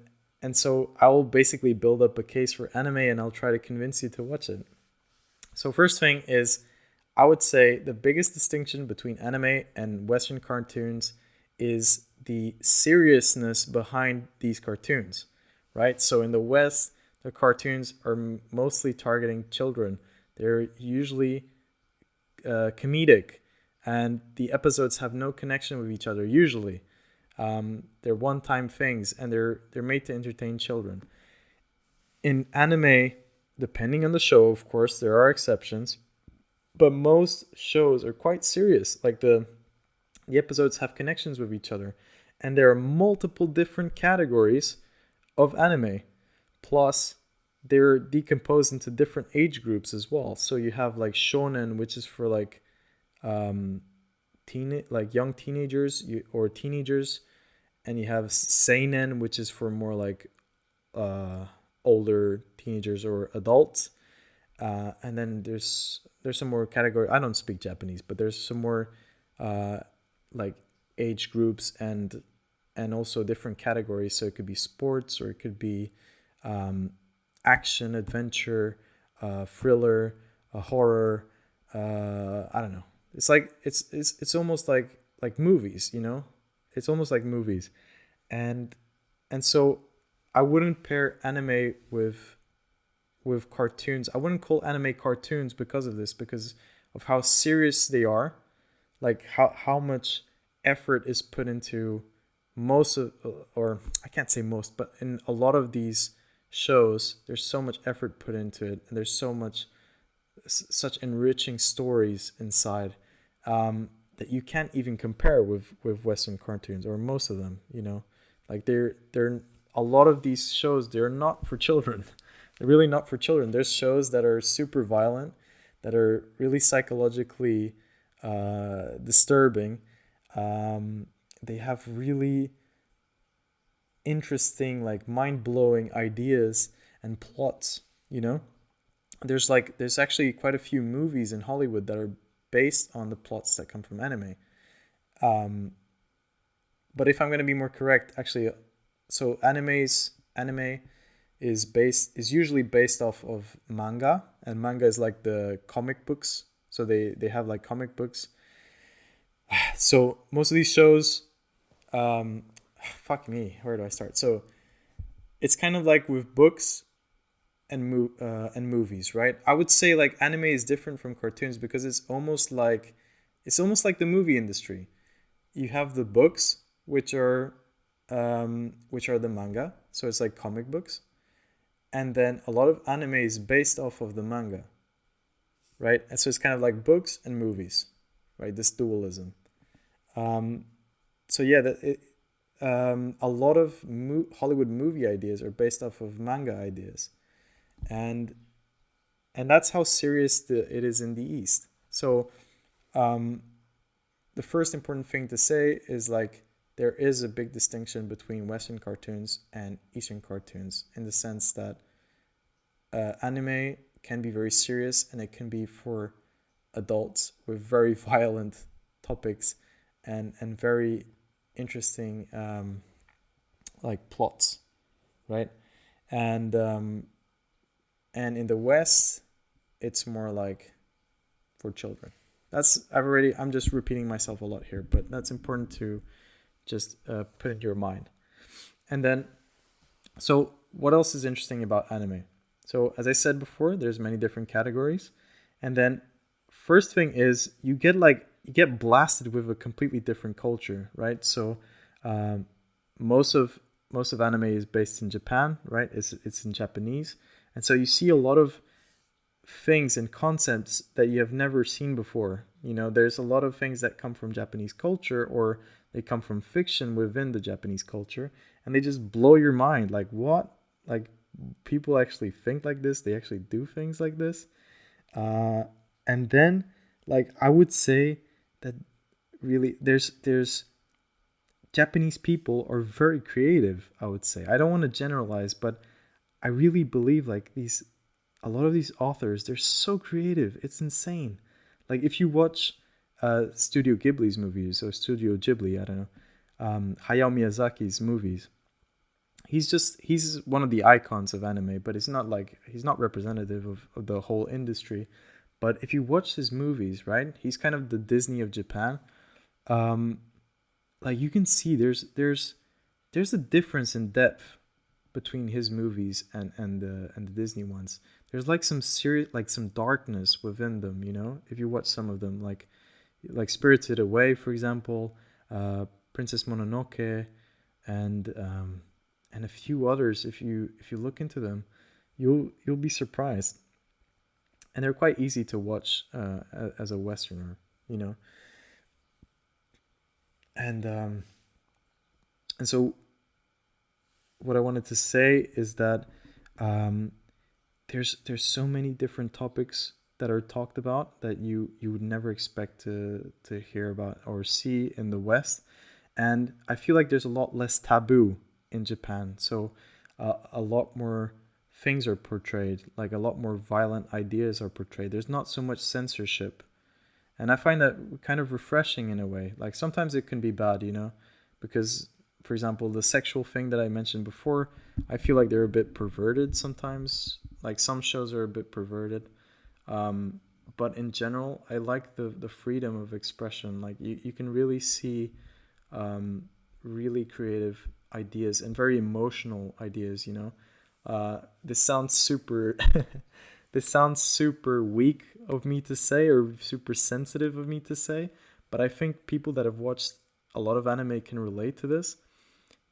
S1: and so I will basically build up a case for anime, and I'll try to convince you to watch it. So first thing is, I would say the biggest distinction between anime and Western cartoons is the seriousness behind these cartoons, right? So in the West, the cartoons are mostly targeting children. They're usually comedic, and the episodes have no connection with each other. Usually, they're one-time things, and they're made to entertain children. In anime, depending on the show, of course, there are exceptions, but most shows are quite serious. Like the episodes have connections with each other, and there are multiple different categories of anime. Plus, they're decomposed into different age groups as well. So you have like shonen, which is for like like young teenagers or teenagers, and you have seinen, which is for more like uh, older teenagers or adults. And then there's some more category. I don't speak Japanese, but there's some more uh, like age groups and also different categories. So it could be sports, or it could be action, adventure, thriller, horror. I don't know. It's like it's almost like movies. It's almost like movies, and and so I wouldn't pair anime with cartoons. I wouldn't call anime cartoons because of this, because of how serious they are, like how much effort is put into most of, or I can't say most, but in a lot of these shows, there's so much effort put into it, and there's such enriching stories inside, that you can't even compare with Western cartoons, or most of them. Like they're a lot of these shows, they're not for children. They're really not for children. There's shows that are super violent, that are really psychologically disturbing. They have really interesting, like mind-blowing ideas and plots. There's actually quite a few movies in Hollywood that are based on the plots that come from anime. Um, but if I'm going to be more correct, actually, so anime is usually based off of manga, and manga is like the comic books. So they have like comic books. So most of these shows um, fuck me, where do I start? So it's kind of like with books and movies, right? I would say like anime is different from cartoons because it's almost like the movie industry. You have the books, which are the manga, so it's like comic books, and then a lot of anime is based off of the manga, right? And so it's kind of like books and movies, right? This dualism. Um, so yeah, a lot of Hollywood movie ideas are based off of manga ideas, and that's how serious it is in the East. So um, the first important thing to say is like there is a big distinction between Western cartoons and Eastern cartoons in the sense that anime can be very serious and it can be for adults with very violent topics and very interesting like plots, right? And and in the West, it's more like for children. I'm just repeating myself a lot here, but that's important to just put in your mind. And then, so what else is interesting about anime? So as I said before, there's many different categories, and then first thing is you get blasted with a completely different culture, right? So um, most of most of anime is based in Japan, right? It's in Japanese, and so you see a lot of things and concepts that you have never seen before. You know, there's a lot of things that come from Japanese culture or they come from fiction within the Japanese culture and they just blow your mind. Like, what? Like, people actually think like this? They actually do things like this? Uh, and then, like, I would say that really there's Japanese people are very creative, I would say. I don't want to generalize, but I really believe like these a lot of these authors, they're so creative. It's insane. Like if you watch Studio Ghibli's movies or Studio Ghibli, I don't know, Hayao Miyazaki's movies. He's one of the icons of anime, but he's not representative of the whole industry. But if you watch his movies, right, he's kind of the Disney of Japan. Um, like you can see there's a difference in depth between his movies and the Disney ones. There's like some serious like some darkness within them, you know. If you watch some of them, like Spirited Away, for example, Princess Mononoke, and and a few others. If you look into them, you'll be surprised, and they're quite easy to watch as a Westerner, you know. And and so what I wanted to say is that um, there's so many different topics that are talked about that you would never expect to hear about or see in the West, and I feel like there's a lot less taboo in Japan. So a lot more things are portrayed, like a lot more violent ideas are portrayed. There's not so much censorship, and I find that kind of refreshing in a way. Like sometimes it can be bad, you know, because for example, the sexual thing that I mentioned before, I feel like they're a bit perverted sometimes. Like some shows are a bit perverted. Um, but in general, I like the freedom of expression. Like you can really see really creative ideas and very emotional ideas, you know. This sounds super this sounds super weak of me to say or super sensitive of me to say, but I think people that have watched a lot of anime can relate to this.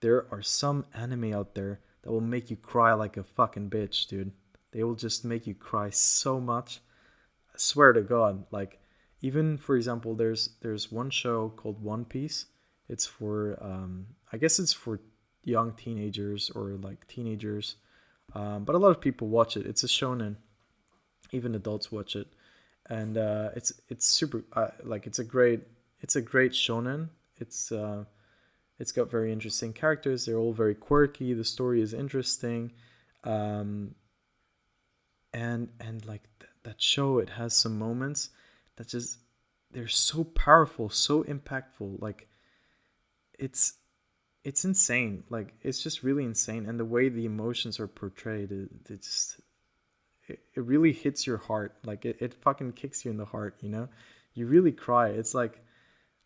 S1: There are some anime out there that will make you cry like a fucking bitch, dude. They will just make you cry so much. I swear to God. Like, even for example, there's one show called One Piece. It's for I guess it's for young teenagers or like teenagers, but a lot of people watch it. It's a shonen. Even adults watch it, and it's super like it's a great shonen. It's got very interesting characters. They're all very quirky. The story is interesting, um, and like that show, it has some moments that just they're so powerful, so impactful. Like it's it's insane. Like it's just really insane, and the way the emotions are portrayed, it really hits your heart. Like it fucking kicks you in the heart. You know, you really cry. It's like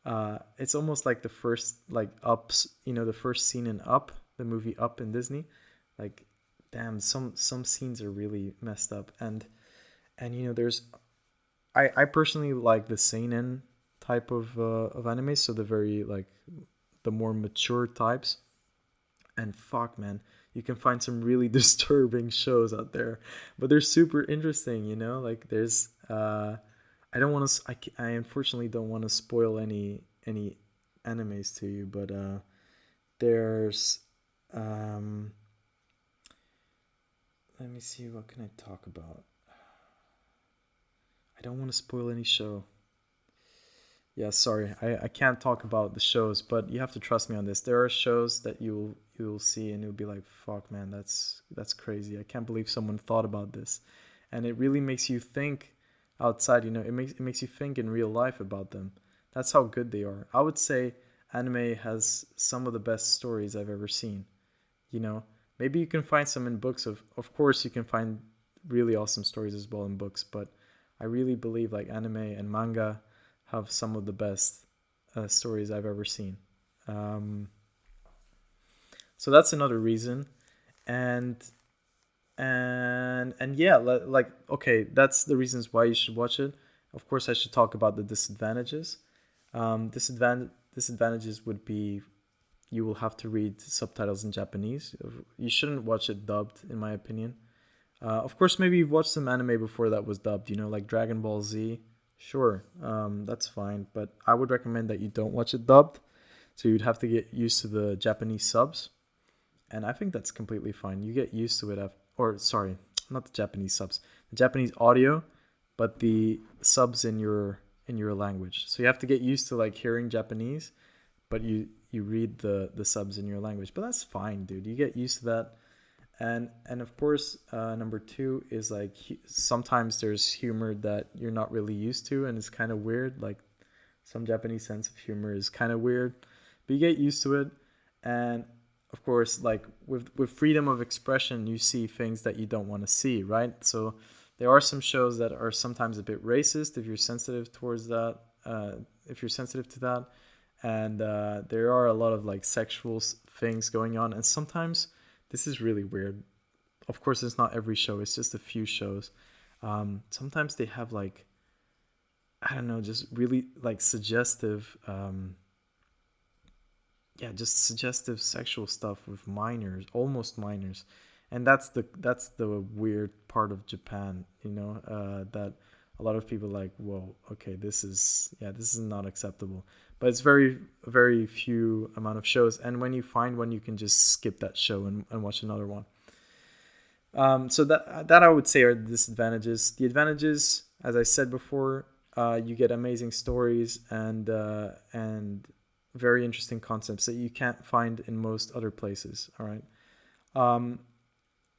S1: It's almost like the first like Ups, the first scene in Up, the movie Up in Disney. Like, damn, some scenes are really messed up, and there's I personally like the seinen type of anime, so the very like the more mature types. And fuck, man, you can find some really disturbing shows out there, but they're super interesting. Like there's I don't want to. I unfortunately don't want to spoil any animes to you, but there's um let me see, what can I talk about. I don't want to spoil any show. Yeah, sorry, I can't talk about the shows, but you have to trust me on this. There are shows that you'll see and you'll be like, "Fuck, man, that's crazy. I can't believe someone thought about this," and it really makes you think outside. It makes you think in real life about them. That's how good they are. I would say anime has some of the best stories I've ever seen. You know, maybe you can find some in books. Of course, you can find really awesome stories as well in books, but I really believe like anime and manga have some of the best stories I've ever seen. Um, so that's another reason, and and yeah, like okay, that's the reasons why you should watch it. Of course, I should talk about the disadvantages. Disadvantages would be you will have to read subtitles in Japanese. You shouldn't watch it dubbed, in my opinion. Of course, maybe you've watched some anime before that was dubbed, like Dragon Ball Z. Sure, that's fine, but I would recommend that you don't watch it dubbed. So you'd have to get used to the Japanese subs, and I think that's completely fine. You get used to it, or sorry, not the Japanese subs, the Japanese audio, but the subs in your language. So you have to get used to like hearing Japanese, but you read the subs in your language. But that's fine, dude. You get used to that. And of course, number two is like sometimes there's humor that you're not really used to, and it's kind of weird. Like some Japanese sense of humor is kind of weird, but you get used to it. And of course, like with freedom of expression, you see things that you don't want to see, right? So there are some shows that are sometimes a bit racist if you're sensitive towards that. If you're sensitive to that, and there are a lot of like sexual things going on, and sometimes this is really weird. Of course, it's not every show; it's just a few shows. Sometimes they have like, I don't know, just really like suggestive, yeah, just suggestive sexual stuff with minors, almost minors, and that's the weird part of Japan. That a lot of people like, whoa, okay, this is not acceptable. But it's very few amount of shows, and when you find one, you can just skip that show and watch another one. So that I would say are the disadvantages. The advantages, as I said before, you get amazing stories and very interesting concepts that you can't find in most other places. All right. Um,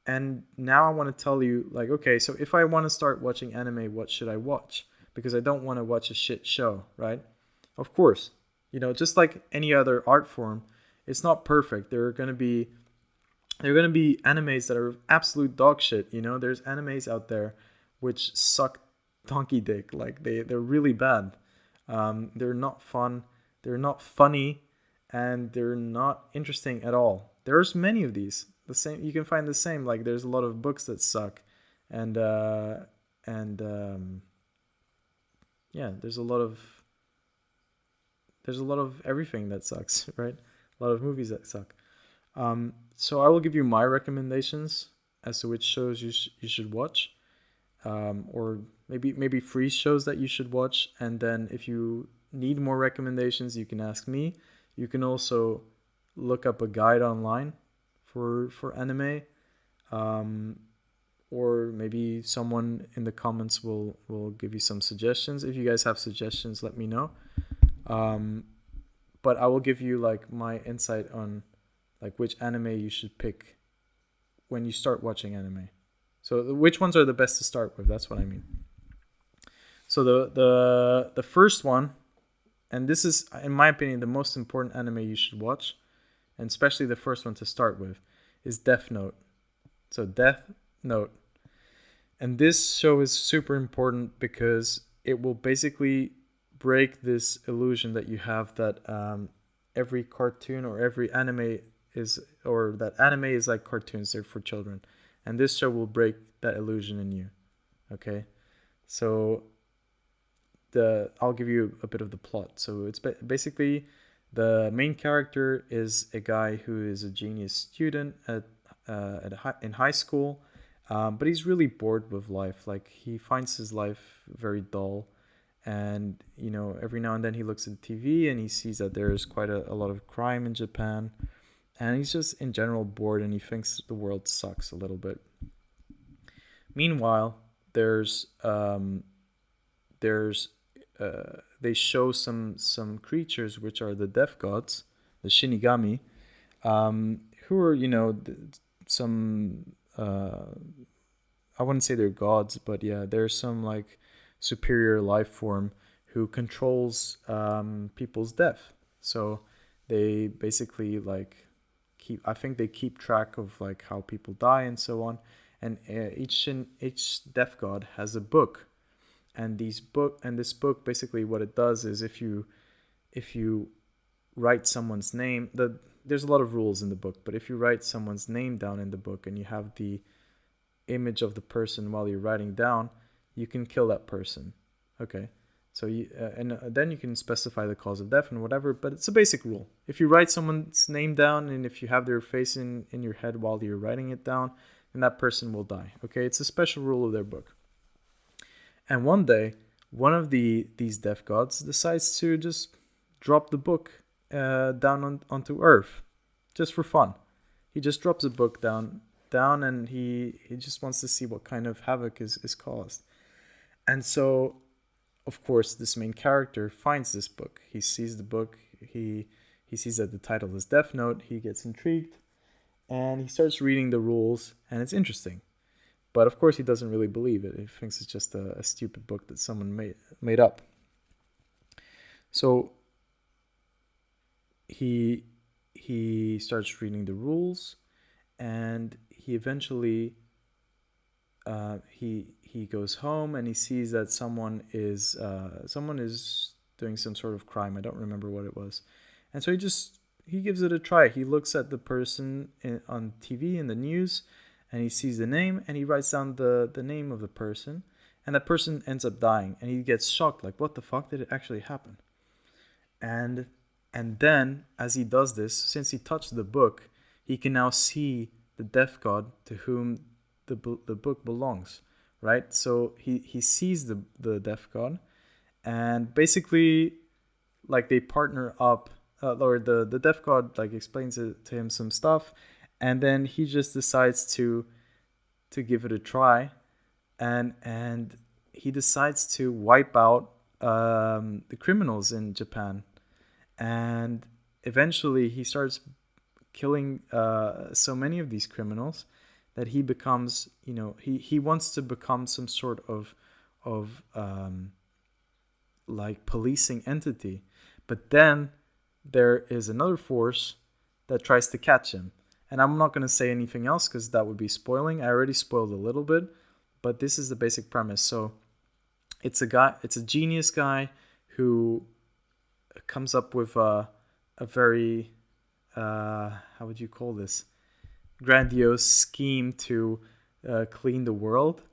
S1: and now I want to tell you, like, okay, so if I want to start watching anime, what should I watch? Because I don't want to watch a shit show, right? Of course, just like any other art form, it's not perfect. There are gonna be animes that are absolute dog shit. There's animes out there which suck donkey dick. Like they're really bad. They're not fun. They're not funny, and they're not interesting at all. There's many of these. The same, you can find the same. Like there's a lot of books that suck, and yeah, there's a lot of everything that sucks, right? A lot of movies that suck. So I will give you my recommendations as to which shows you should watch, or maybe free shows that you should watch. And then if you need more recommendations, you can ask me. You can also look up a guide online for anime, um, or maybe someone in the comments will give you some suggestions. If you guys have suggestions, let me know. Um, but I will give you like my insight on like which anime you should pick when you start watching anime. So which ones are the best to start with? That's what I mean. So the first one, and this is in my opinion the most important anime you should watch, and especially the first one to start with, is Death Note. So Death Note, and this show is super important because it will basically break this illusion that you have that every cartoon or every anime is, or that anime is like cartoons, they're for children. And this show will break that illusion in you. Okay, so I'll give you a bit of the plot. So it's basically the main character is a guy who is a genius student in high school, but he's really bored with life. Like he finds his life very dull, and every now and then he looks at the TV and he sees that there's quite a lot of crime in Japan, and he's just in general bored and he thinks the world sucks a little bit. Meanwhile, there's they show some creatures which are the death gods, the Shinigami, who are some I wouldn't say they're gods, but yeah, there's some like superior life form who controls people's death. So they basically like I think they keep track of like how people die and so on. And each death god has a book, and this book basically what it does is if you write someone's name, there's a lot of rules in the book, but if you write someone's name down in the book and you have the image of the person while you're writing down, you can kill that person. Okay, so then you can specify the cause of death and whatever, but it's a basic rule. If you write someone's name down and if you have their face in your head while you're writing it down, then that person will die. Okay, it's a special rule of their book. And one day, one of these death gods decides to just drop the book down onto Earth, just for fun. He just drops the book down, and he just wants to see what kind of havoc is caused. And so, of course, this main character finds this book. He sees the book. He sees that the title is Death Note. He gets intrigued, and he starts reading the rules, and it's interesting. But of course, he doesn't really believe it. He thinks it's just a stupid book that someone made up. So he starts reading the rules, and he eventually he goes home and he sees that someone is doing some sort of crime. I don't remember what it was, and so he gives it a try. He looks at the person on TV in the news, and he sees the name, and he writes down the name of the person, and that person ends up dying, and he gets shocked, like, what the fuck, did it actually happen? And then, as he does this, since he touched the book, he can now see the death god to whom the book belongs, right? So he sees the death god, and basically, like, they partner up, or the death god, like, explains it to him some stuff, and then he just decides to give it a try, and he decides to wipe out the criminals in Japan, and eventually he starts killing so many of these criminals that he becomes, he wants to become some sort of like policing entity, but then there is another force that tries to catch him. And I'm not going to say anything else because that would be spoiling. I already spoiled a little bit, but this is the basic premise. So it's a genius guy who comes up with a very, how would you call this? Grandiose scheme to clean the world.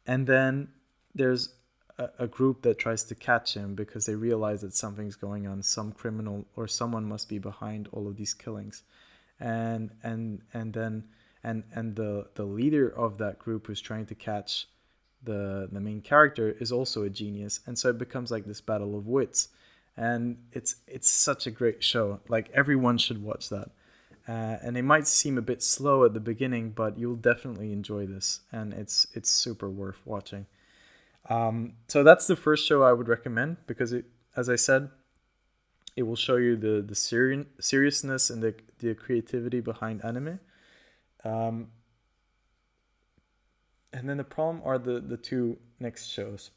S1: And then there's a group that tries to catch him because they realize that something's going on. Some criminal or someone must be behind all of these killings. And then the leader of that group who's trying to catch the main character is also a genius, and so it becomes like this battle of wits, and it's such a great show. Like, everyone should watch that, and it might seem a bit slow at the beginning, but you'll definitely enjoy this, and it's super worth watching. So that's the first show I would recommend because it, as I said, it will show you the seriousness and the creativity behind anime. And then the problem are the two next shows.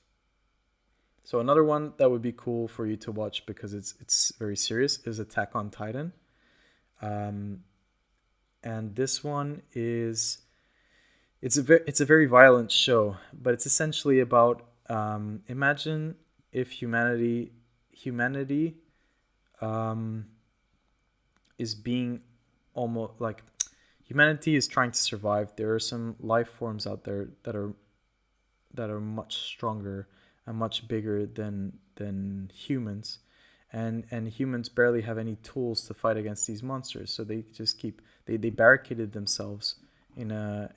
S1: So another one that would be cool for you to watch because it's very serious is Attack on Titan. And this one is it's a very violent show, but it's essentially about imagine if humanity humanity um, is being almost like humanity is trying to survive. There are some life forms out there that are much stronger and much bigger than humans, and humans barely have any tools to fight against these monsters. So they just keep they barricaded themselves in an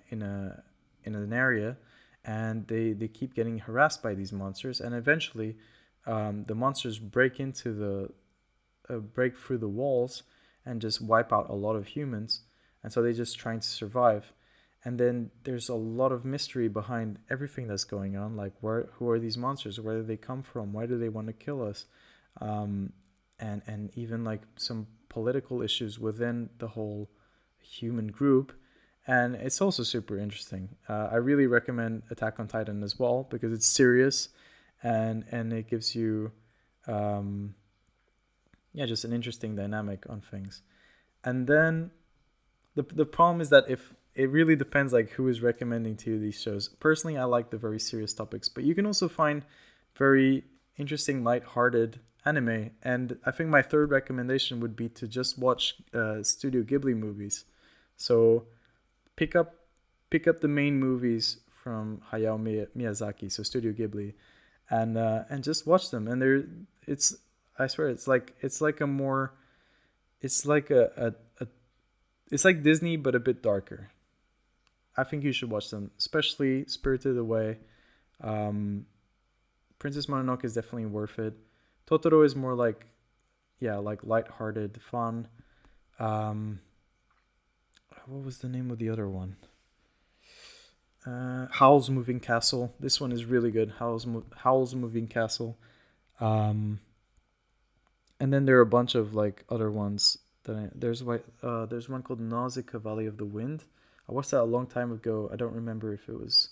S1: area, and they keep getting harassed by these monsters, and eventually the monsters break through the walls and just wipe out a lot of humans, and so they're just trying to survive. And then there's a lot of mystery behind everything that's going on, like who are these monsters, where do they come from, why do they want to kill us, um, and even like some political issues within the whole human group. And it's also super interesting. I really recommend Attack on Titan as well, because it's serious, and it gives you just an interesting dynamic on things. And then the problem is that if it really depends like who is recommending to you these shows. Personally, I like the very serious topics, but you can also find very interesting, light-hearted anime. And I think my third recommendation would be to just watch Studio Ghibli movies. So pick up the main movies from Hayao Miyazaki, so Studio Ghibli, and just watch them. And it's I swear it's like a more it's like a it's like Disney but a bit darker. I think you should watch them, especially Spirited Away. Um, Princess Mononoke is definitely worth it. Totoro is more like, like lighthearted, fun. Um, what was the name of the other one? Howl's Moving Castle. This one is really good. Howl's Moving Castle. Um, and then there are a bunch of like other ones. There's one called Nausicaa Valley of the Wind. I watched that a long time ago. I don't remember if it was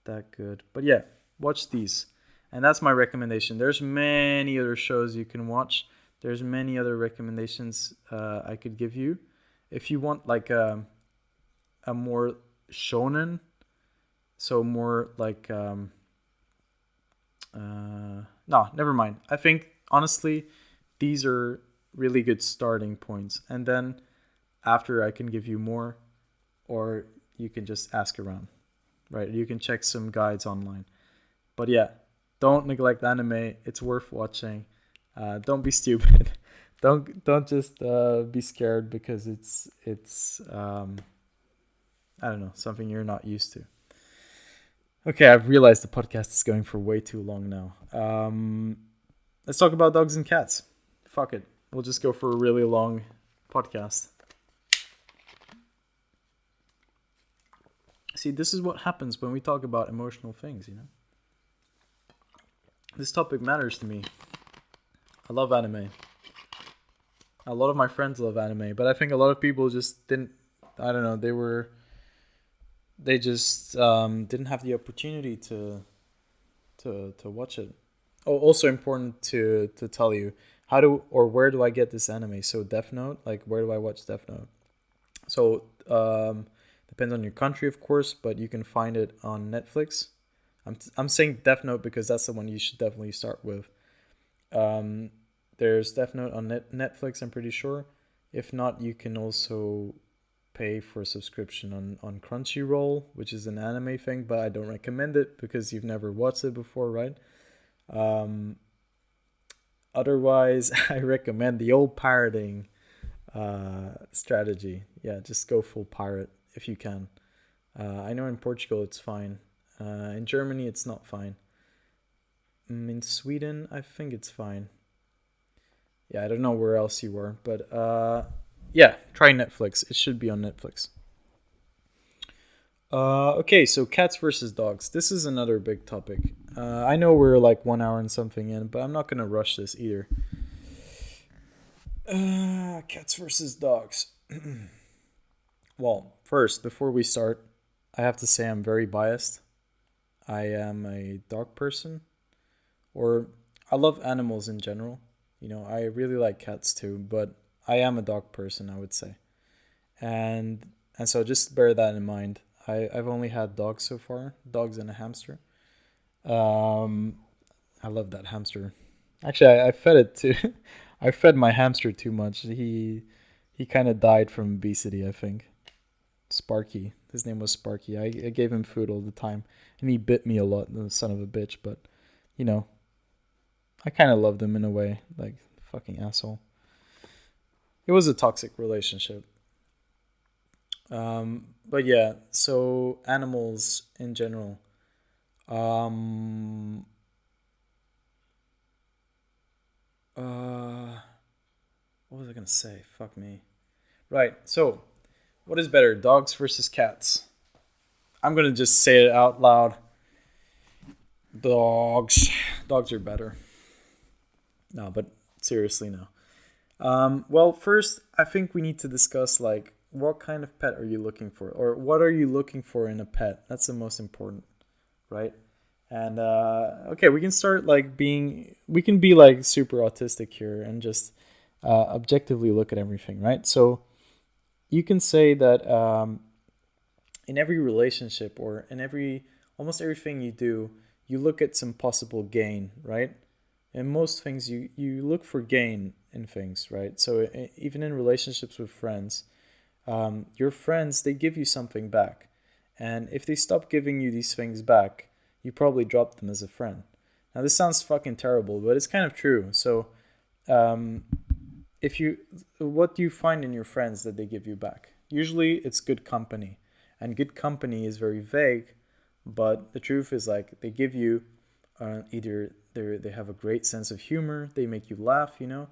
S1: that good. But yeah, watch these. And that's my recommendation. There's many other shows you can watch. There's many other recommendations I could give you. If you want like a more shonen, so more like no, never mind. I think honestly these are really good starting points. And then after I can give you more, or you can just ask around, right? You can check some guides online. But yeah, don't neglect anime. It's worth watching. Don't be stupid. don't just be scared because it's I don't know, something you're not used to. Okay, I've realized the podcast is going for way too long now. Let's talk about dogs and cats. Fuck it. We'll just go for a really long podcast. See, this is what happens when we talk about emotional things, you know? This topic matters to me. I love anime. A lot of my friends love anime, but I think a lot of people just didn't, I don't know, they just didn't have the opportunity to watch it. Oh, also important to tell you, where do I get this anime? So Death Note, like where do I watch Death Note? So depends on your country, of course, but you can find it on Netflix. I'm saying Death Note because that's the one you should definitely start with. There's Death Note on Netflix, I'm pretty sure. If not, you can also pay for a subscription on Crunchyroll, which is an anime thing, but I don't recommend it because you've never watched it before, right? Otherwise, I recommend the old pirating strategy. Yeah, just go full pirate if you can. I know in Portugal it's fine. In Germany it's not fine. In Sweden I think it's fine. Yeah, I don't know where else you were, but yeah, try Netflix. It should be on Netflix. Okay, so cats versus dogs. This is another big topic. I know we're like 1 hour and something in, but I'm not gonna rush this either. Cats versus dogs. Well, first, before we start, I have to say I'm very biased. I am a dog person, or I love animals in general. You know, I really like cats too, but I am a dog person, I would say. And and so just bear that in mind. I've only had dogs so far, dogs and a hamster. Um, I love that hamster. Actually, I fed it too. I fed my hamster too much. He kind of died from obesity, I think. Sparky. His name was Sparky. I gave him food all the time, and he bit me a lot, the son of a bitch. But you know, I kind of loved him in a way, like fucking asshole. It was a toxic relationship. But yeah, so animals in general. Um, uh, what was I gonna say? Fuck me. Right. So, what is better, dogs versus cats? I'm gonna just say it out loud. Dogs. Dogs are better. No, but seriously, no. Well, first, I think we need to discuss like what kind of pet are you looking for, or what are you looking for in a pet? That's the most important, right? And okay, we can start like we can be like super autistic here and just objectively look at everything, right? So you can say that in every relationship or in almost everything you do, you look at some possible gain, right? In most things, you look for gain in things, right? So even in relationships with friends, your friends, they give you something back. And if they stop giving you these things back, you probably drop them as a friend. Now, this sounds fucking terrible, but it's kind of true. So, um, if you, what do you find in your friends that they give you back? Usually it's good company. And good company is very vague, but the truth is like they give you either they have a great sense of humor, they make you laugh, you know.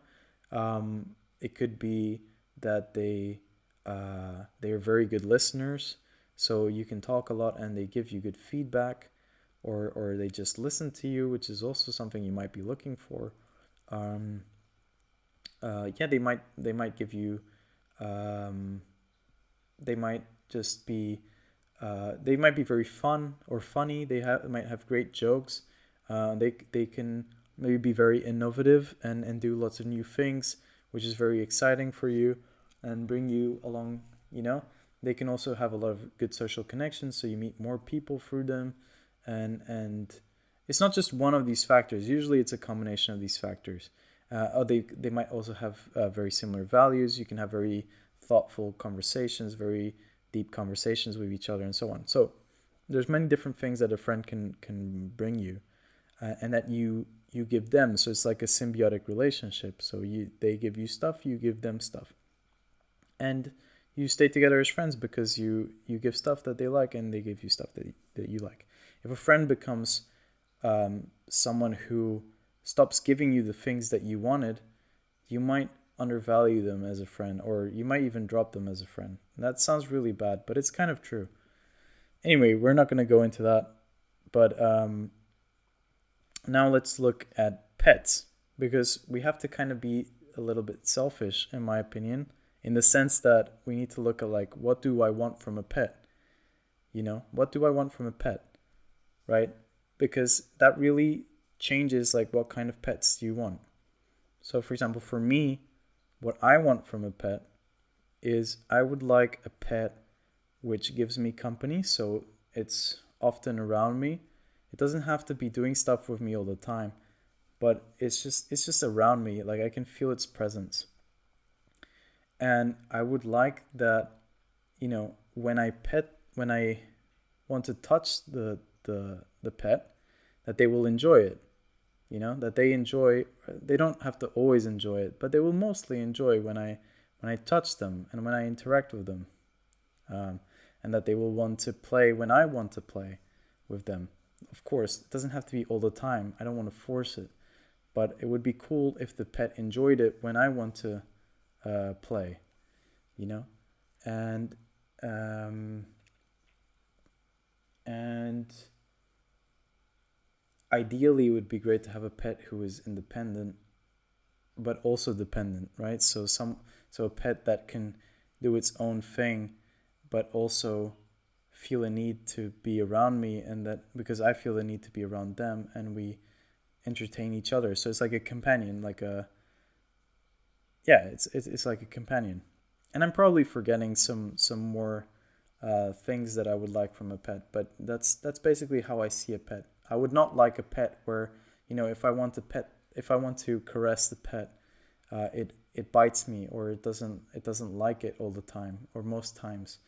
S1: It could be that they are very good listeners, so you can talk a lot and they give you good feedback, or they just listen to you, which is also something you might be looking for. Um, yeah, they might give you, um, they might just be they might be very fun or funny. Might have great jokes. They can maybe be very innovative and do lots of new things, which is very exciting for you and bring you along. You know, they can also have a lot of good social connections, so you meet more people through them, and it's not just one of these factors. Usually, it's a combination of these factors. They might also have very similar values. You can have very thoughtful conversations, very deep conversations with each other, and so on. So there's many different things that a friend can bring you, and that you give them. So it's like a symbiotic relationship. So they give you stuff, you give them stuff, and you stay together as friends because you give stuff that they like and they give you stuff that you like. If a friend becomes someone who stops giving you the things that you wanted, you might undervalue them as a friend, or you might even drop them as a friend. That sounds really bad, but it's kind of true. Anyway, we're not going to go into that. But now let's look at pets, because we have to kind of be a little bit selfish, in my opinion, in the sense that we need to look at like, what do I want from a pet? You know, what do I want from a pet, right? Because that really changes like what kind of pets do you want. So, for example, for me, what I want from a pet is I would like a pet which gives me company, so it's often around me. It doesn't have to be doing stuff with me all the time, but it's just around me. Like I can feel its presence. And I would like that, when I want to touch the pet, that they will enjoy it. That they don't have to always enjoy it, but they will mostly enjoy when I touch them and when I interact with them, um, and that they will want to play when I want to play with them. Of course, it doesn't have to be all the time. I don't want to force it, but it would be cool if the pet enjoyed it when I want to play, you know, and um, and ideally, it would be great to have a pet who is independent but also dependent, right? So a pet that can do its own thing, but also feel a need to be around me, and that because I feel the need to be around them, and we entertain each other. So it's like a companion, like a yeah, it's like a companion. And I'm probably forgetting some more things that I would like from a pet, but that's basically how I see a pet. I would not like a pet where, if I want a pet if I want to caress the pet, it bites me, or it doesn't like it all the time or most times.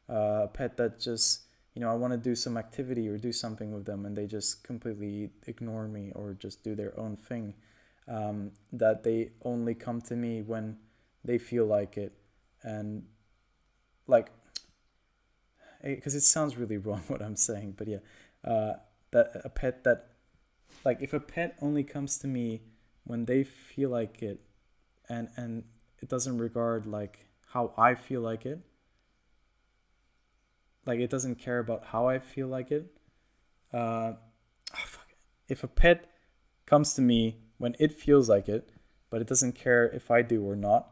S1: A pet that just, I want to do some activity or do something with them, and they just completely ignore me or just do their own thing. That they only come to me when they feel like it, and like, because it sounds really wrong what I'm saying, but yeah, that a pet that, like, if a pet only comes to me when they feel like it, and it doesn't regard like how I feel like it doesn't care about how I feel like it. Fuck. If a pet comes to me when it feels like it, but it doesn't care if I do or not,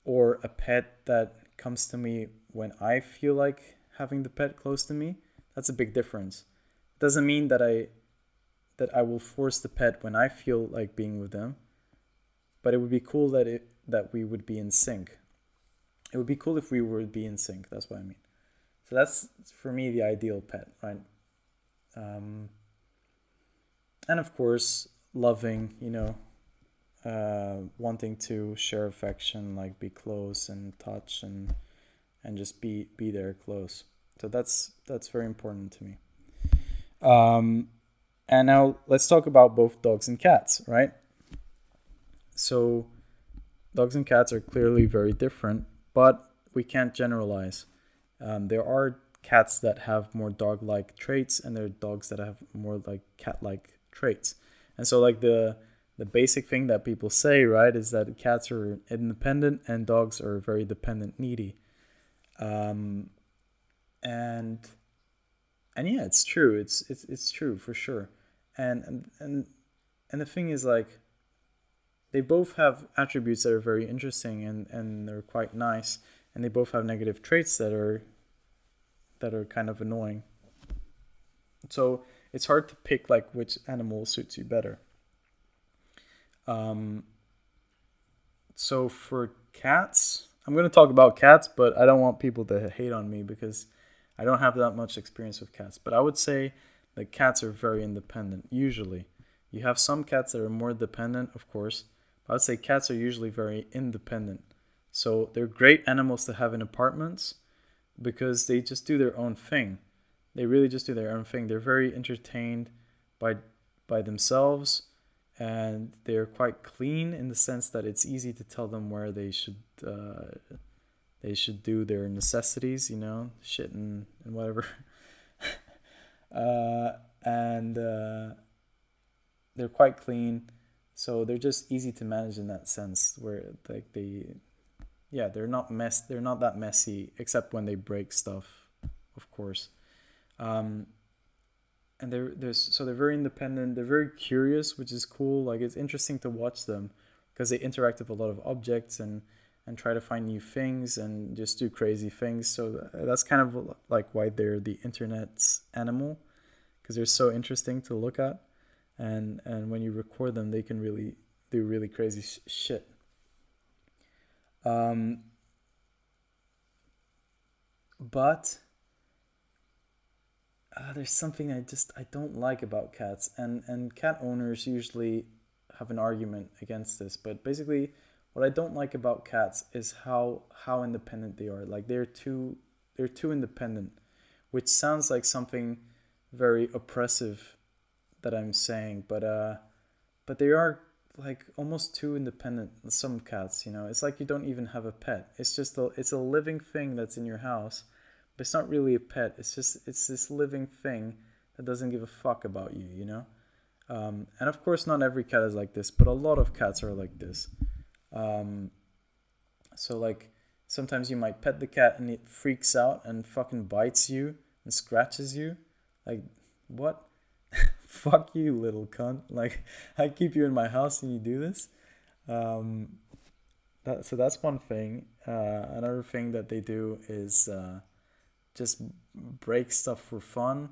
S1: or a pet that comes to me when I feel like having the pet close to me, that's a big difference. It doesn't mean that I will force the pet when I feel like being with them, but it would be cool that we would be in sync. It would be cool if we would be in sync. That's what I mean. So that's for me the ideal pet, right? Um, and of course, loving, wanting to share affection, like be close and touch and just be there close. So that's very important to me. Um, and now let's talk about both dogs and cats, right? So dogs and cats are clearly very different, but we can't generalize. There are cats that have more dog-like traits, and there are dogs that have more like cat-like traits. And so, like the basic thing that people say, right, is that cats are independent and dogs are very dependent, needy. Um, and and yeah, it's true. It's true for sure. And the thing is, like, they both have attributes that are very interesting, and they're quite nice, and they both have negative traits that are kind of annoying. So it's hard to pick like which animal suits you better. Um, so for cats, I'm going to talk about cats, but I don't want people to hate on me because I don't have that much experience with cats. But I would say that cats are very independent, usually. You have some cats that are more dependent, of course, but I would say cats are usually very independent. So they're great animals to have in apartments because they just do their own thing. They really just do their own thing. They're very entertained by by themselves, and they're quite clean in the sense that it's easy to tell them where they should do their necessities, shit and whatever. And they're quite clean, so they're just easy to manage in that sense. Where like yeah, they're not that messy, except when they break stuff, of course. Um, and they're very independent. They're very curious, which is cool. Like, it's interesting to watch them because they interact with a lot of objects and try to find new things and just do crazy things. So that's kind of like why they're the internet's animal, because they're so interesting to look at, and when you record them, they can really do really crazy shit. Um, but there's something I don't like about cats, and cat owners usually have an argument against this. But basically, what I don't like about cats is how independent they are. Like, they're too independent, which sounds like something very oppressive that I'm saying, but they are like almost too independent. Some cats, it's like you don't even have a pet. It's a living thing that's in your house, but it's not really a pet. It's this living thing that doesn't give a fuck about you, and of course, not every cat is like this, but a lot of cats are like this. Um, so like sometimes you might pet the cat and it freaks out and fucking bites you and scratches you. Like, what? Fuck you, little cunt. Like, I keep you in my house and you do this. Um, so that's one thing. Another thing that they do is just break stuff for fun,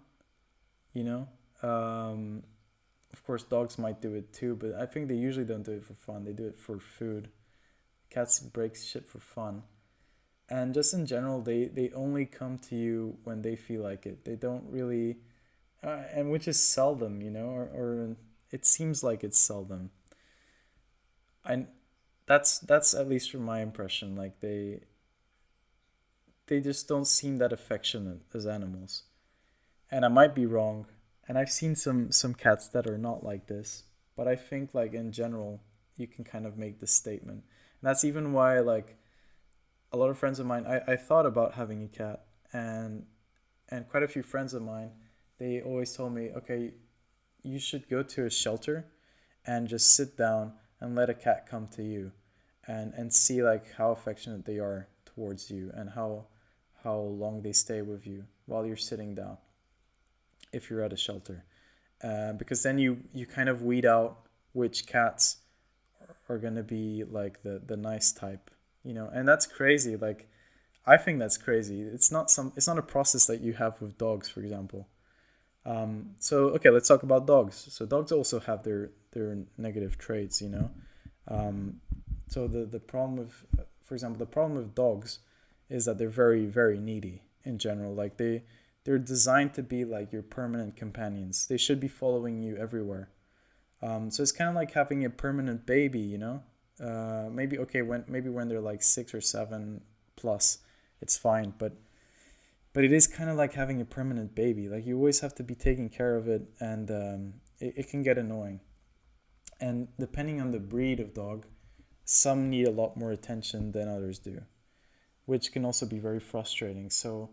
S1: you know. Um, of course, dogs might do it too, but I think they usually don't do it for fun. They do it for food. Cats break shit for fun. And just in general, they only come to you when they feel like it. They don't really, and which is seldom, or it seems like it's seldom. I that's at least from my impression. Like they just don't seem that affectionate as animals. And I might be wrong. And I've seen some cats that are not like this, but I think like in general, you can kind of make this statement. And that's even why like a lot of friends of mine, I thought about having a cat, and quite a few friends of mine, they always told me, okay, you should go to a shelter and just sit down and let a cat come to you, and see like how affectionate they are towards you, and how long they stay with you while you're sitting down if you're at a shelter, because then you kind of weed out which cats are going to be like the nice type, and that's crazy. Like I think that's crazy. It's not a process that you have with dogs, for example. So okay, let's talk about dogs. So dogs also have their negative traits, um, so the problem with, for example, the problem with dogs is that they're very, very needy in general. Like they're designed to be like your permanent companions. They should be following you everywhere. So it's kind of like having a permanent baby, maybe okay when they're like 6 or 7 plus, it's fine. But it is kind of like having a permanent baby. Like you always have to be taking care of it, and it can get annoying. And depending on the breed of dog, some need a lot more attention than others do, which can also be very frustrating. So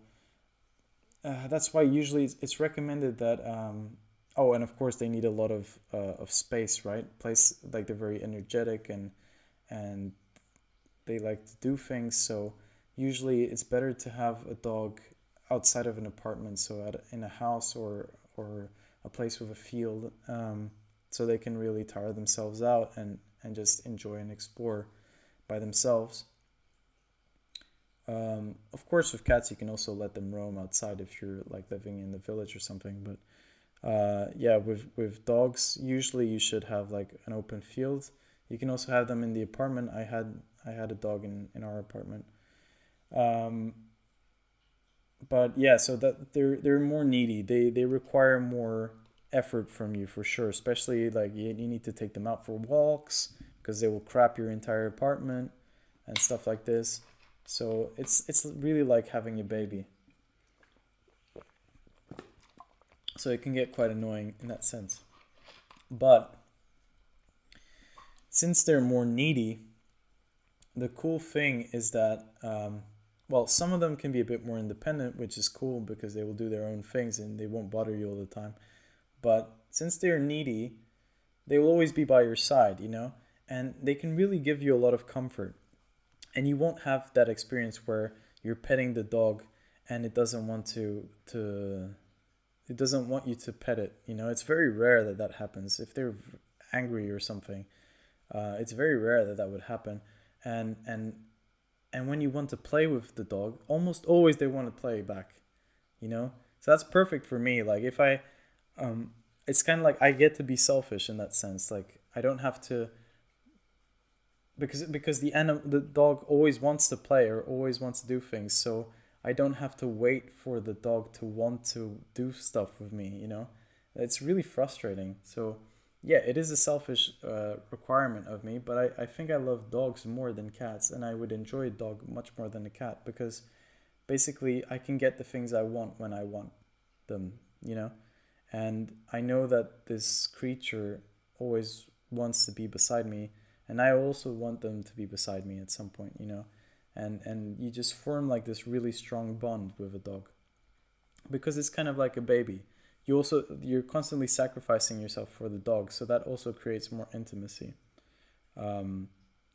S1: that's why usually it's recommended that. Oh, and of course they need a lot of space, right? Place, like they're very energetic, and they like to do things. So usually it's better to have a dog outside of an apartment, so in a house, or a place with a field, so they can really tire themselves out, and just enjoy and explore by themselves. Of course, with cats, you can also let them roam outside if you're like living in the village or something. But yeah, with dogs, usually you should have like an open field. You can also have them in the apartment. I had a dog in our apartment. Um, but yeah, so that they're more needy. They require more effort from you for sure. Especially like you need to take them out for walks because they will crap your entire apartment and stuff like this. So it's really like having a baby. So it can get quite annoying in that sense. But since they're more needy, the cool thing is that, well, some of them can be a bit more independent, which is cool because they will do their own things and they won't bother you all the time. But since they're needy, they will always be by your side, and they can really give you a lot of comfort. And you won't have that experience where you're petting the dog and it doesn't want you to pet it. It's very rare that that happens. If they're angry or something, it's very rare that that would happen. And and and when you want to play with the dog, almost always they want to play back. So that's perfect for me. Like if I, um, it's kind of like I get to be selfish in that sense. Like I don't have to, because the dog always wants to play or always wants to do things. So I don't have to wait for the dog to want to do stuff with me. It's really frustrating. So yeah, it is a selfish requirement of me, but I think I love dogs more than cats, and I would enjoy a dog much more than a cat because basically I can get the things I want when I want them, and I know that this creature always wants to be beside me, and I also want them to be beside me at some point, and you just form like this really strong bond with a dog because it's kind of like a baby. You're constantly sacrificing yourself for the dog, so that also creates more intimacy. um,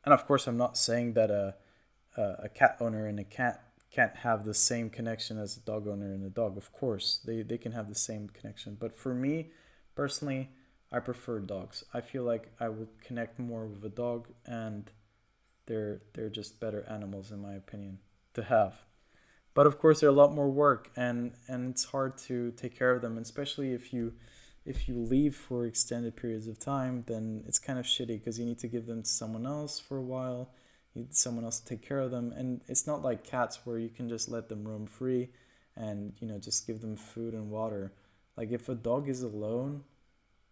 S1: and of course I'm not saying that a cat owner and a cat can't have the same connection as a dog owner and a dog. Of course they can have the same connection, but for me personally, I prefer dogs. I feel like I would connect more with a dog, and they're just better animals in my opinion to have. But of course they're a lot more work, and it's hard to take care of them, especially if you leave for extended periods of time. Then it's kind of shitty because you need to give them to someone else for a while. You need someone else to take care of them, and it's not like cats where you can just let them roam free and just give them food and water. Like if a dog is alone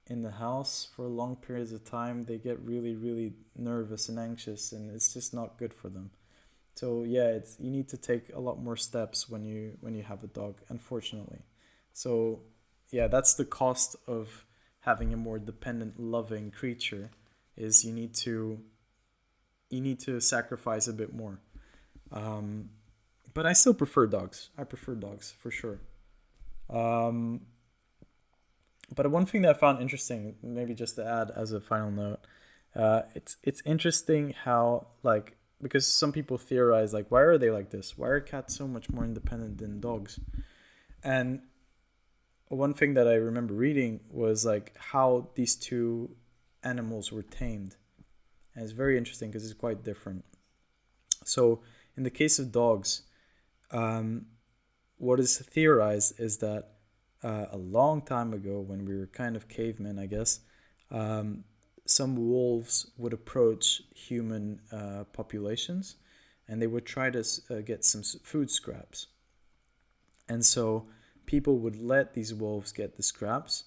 S1: in the house for long periods of time, they get really, really nervous and anxious, and it's just not good for them. So yeah, it's you need to take a lot more steps when you have a dog, unfortunately. So yeah, that's the cost of having a more dependent, loving creature, is you need to sacrifice a bit more. Um, but I still prefer dogs. I prefer dogs for sure. Um, but one thing that I found interesting, maybe just to add as a final note, it's interesting how, like, because some people theorize, like, why are they like this? Why are cats so much more independent than dogs? And one thing that I remember reading was like how these two animals were tamed, and it's very interesting because it's quite different. So in the case of dogs, um, what is theorized is that a long time ago, when we were kind of cavemen, I guess, um, some wolves would approach human populations, and they would try to get some food scraps. And so people would let these wolves get the scraps.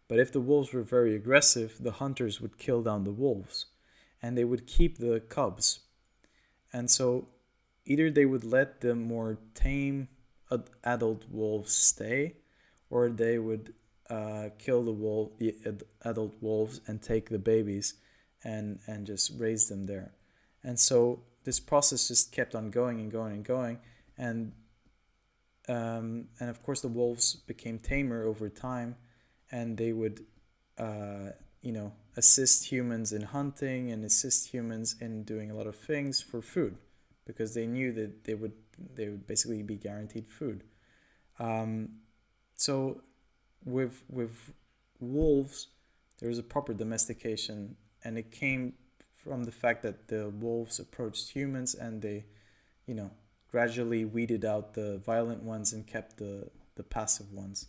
S1: But if the wolves were very aggressive, the hunters would kill down the wolves, and they would keep the cubs. And so either they would let the more tame adult wolves stay, or they would kill the adult wolves and take the babies and just raise them there. And so this process just kept on going and going and going, and and of course the wolves became tamer over time, and they would assist humans in hunting and assist humans in doing a lot of things for food, because they knew that they would basically be guaranteed food. Um, so with wolves, there was a proper domestication, and it came from the fact that the wolves approached humans, and they, you know, gradually weeded out the violent ones and kept the passive ones,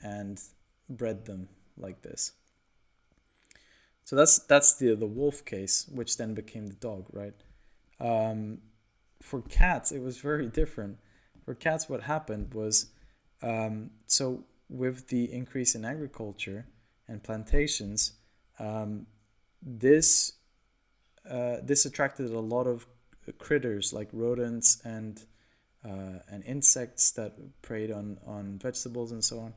S1: and bred them like this. So that's the wolf case, which then became the dog, right? Um, for cats, it was very different. For cats, what happened was, so with the increase in agriculture and plantations, um, this this attracted a lot of critters like rodents and insects that preyed on vegetables and so on.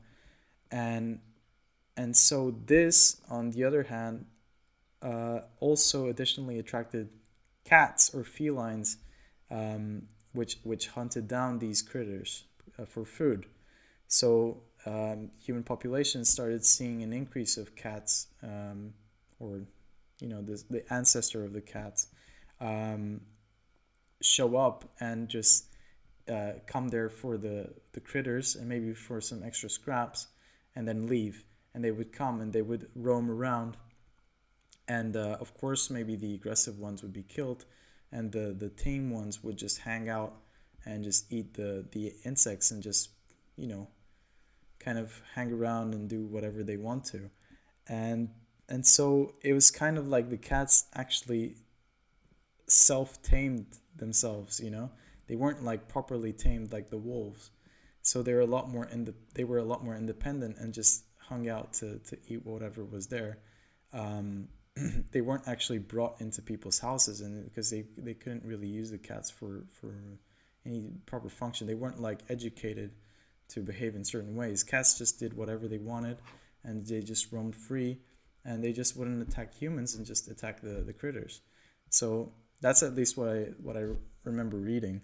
S1: And so this, on the other hand, also additionally attracted cats or felines, which hunted down these critters for food. So human populations started seeing an increase of cats, or the ancestor of the cats, um, show up and just come there for the critters and maybe for some extra scraps, and then leave. And they would come and they would roam around, and of course maybe the aggressive ones would be killed, and the tame ones would just hang out and just eat the insects, and just you know kind of hang around and do whatever they want to. And so it was kind of like the cats actually self-tamed themselves. They weren't like properly tamed like the wolves. So they were a lot more independent and just hung out to eat whatever was there. um, they weren't actually brought into people's houses, and because they couldn't really use the cats for any proper function. They weren't like educated to behave in certain ways. Cats just did whatever they wanted, and they just roamed free, and they just wouldn't attack humans and just attack the critters. So that's at least what I remember reading,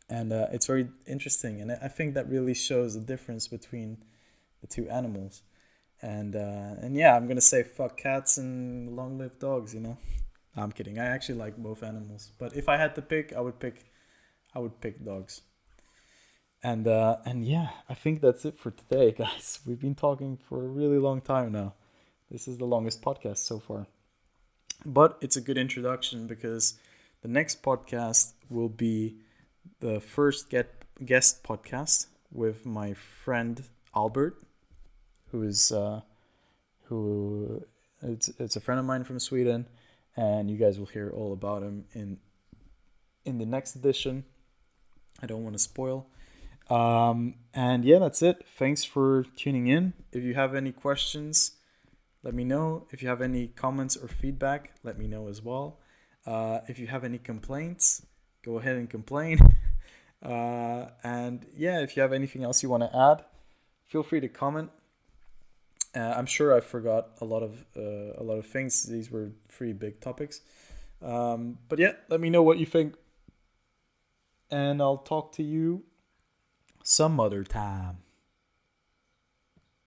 S1: and it's very interesting, and I think that really shows the difference between the two animals. And yeah, I'm gonna say fuck cats and long live dogs. No, I'm kidding. I actually like both animals, but if I had to pick, I would pick dogs. And yeah, I think that's it for today, guys. We've been talking for a really long time now. This is the longest podcast so far, but it's a good introduction because the next podcast will be the first guest podcast with my friend Albert, who is who it's a friend of mine from Sweden, and you guys will hear all about him in the next edition. I don't want to spoil. And yeah, that's it. Thanks for tuning in. If you have any questions, Let me know. If you have any comments or feedback, let me know as well. If you have any complaints, go ahead and complain. And yeah, if you have anything else you want to add, feel free to comment. I'm sure I forgot a lot of things. These were 3 big topics. But yeah, let me know what you think, and I'll talk to you some other time.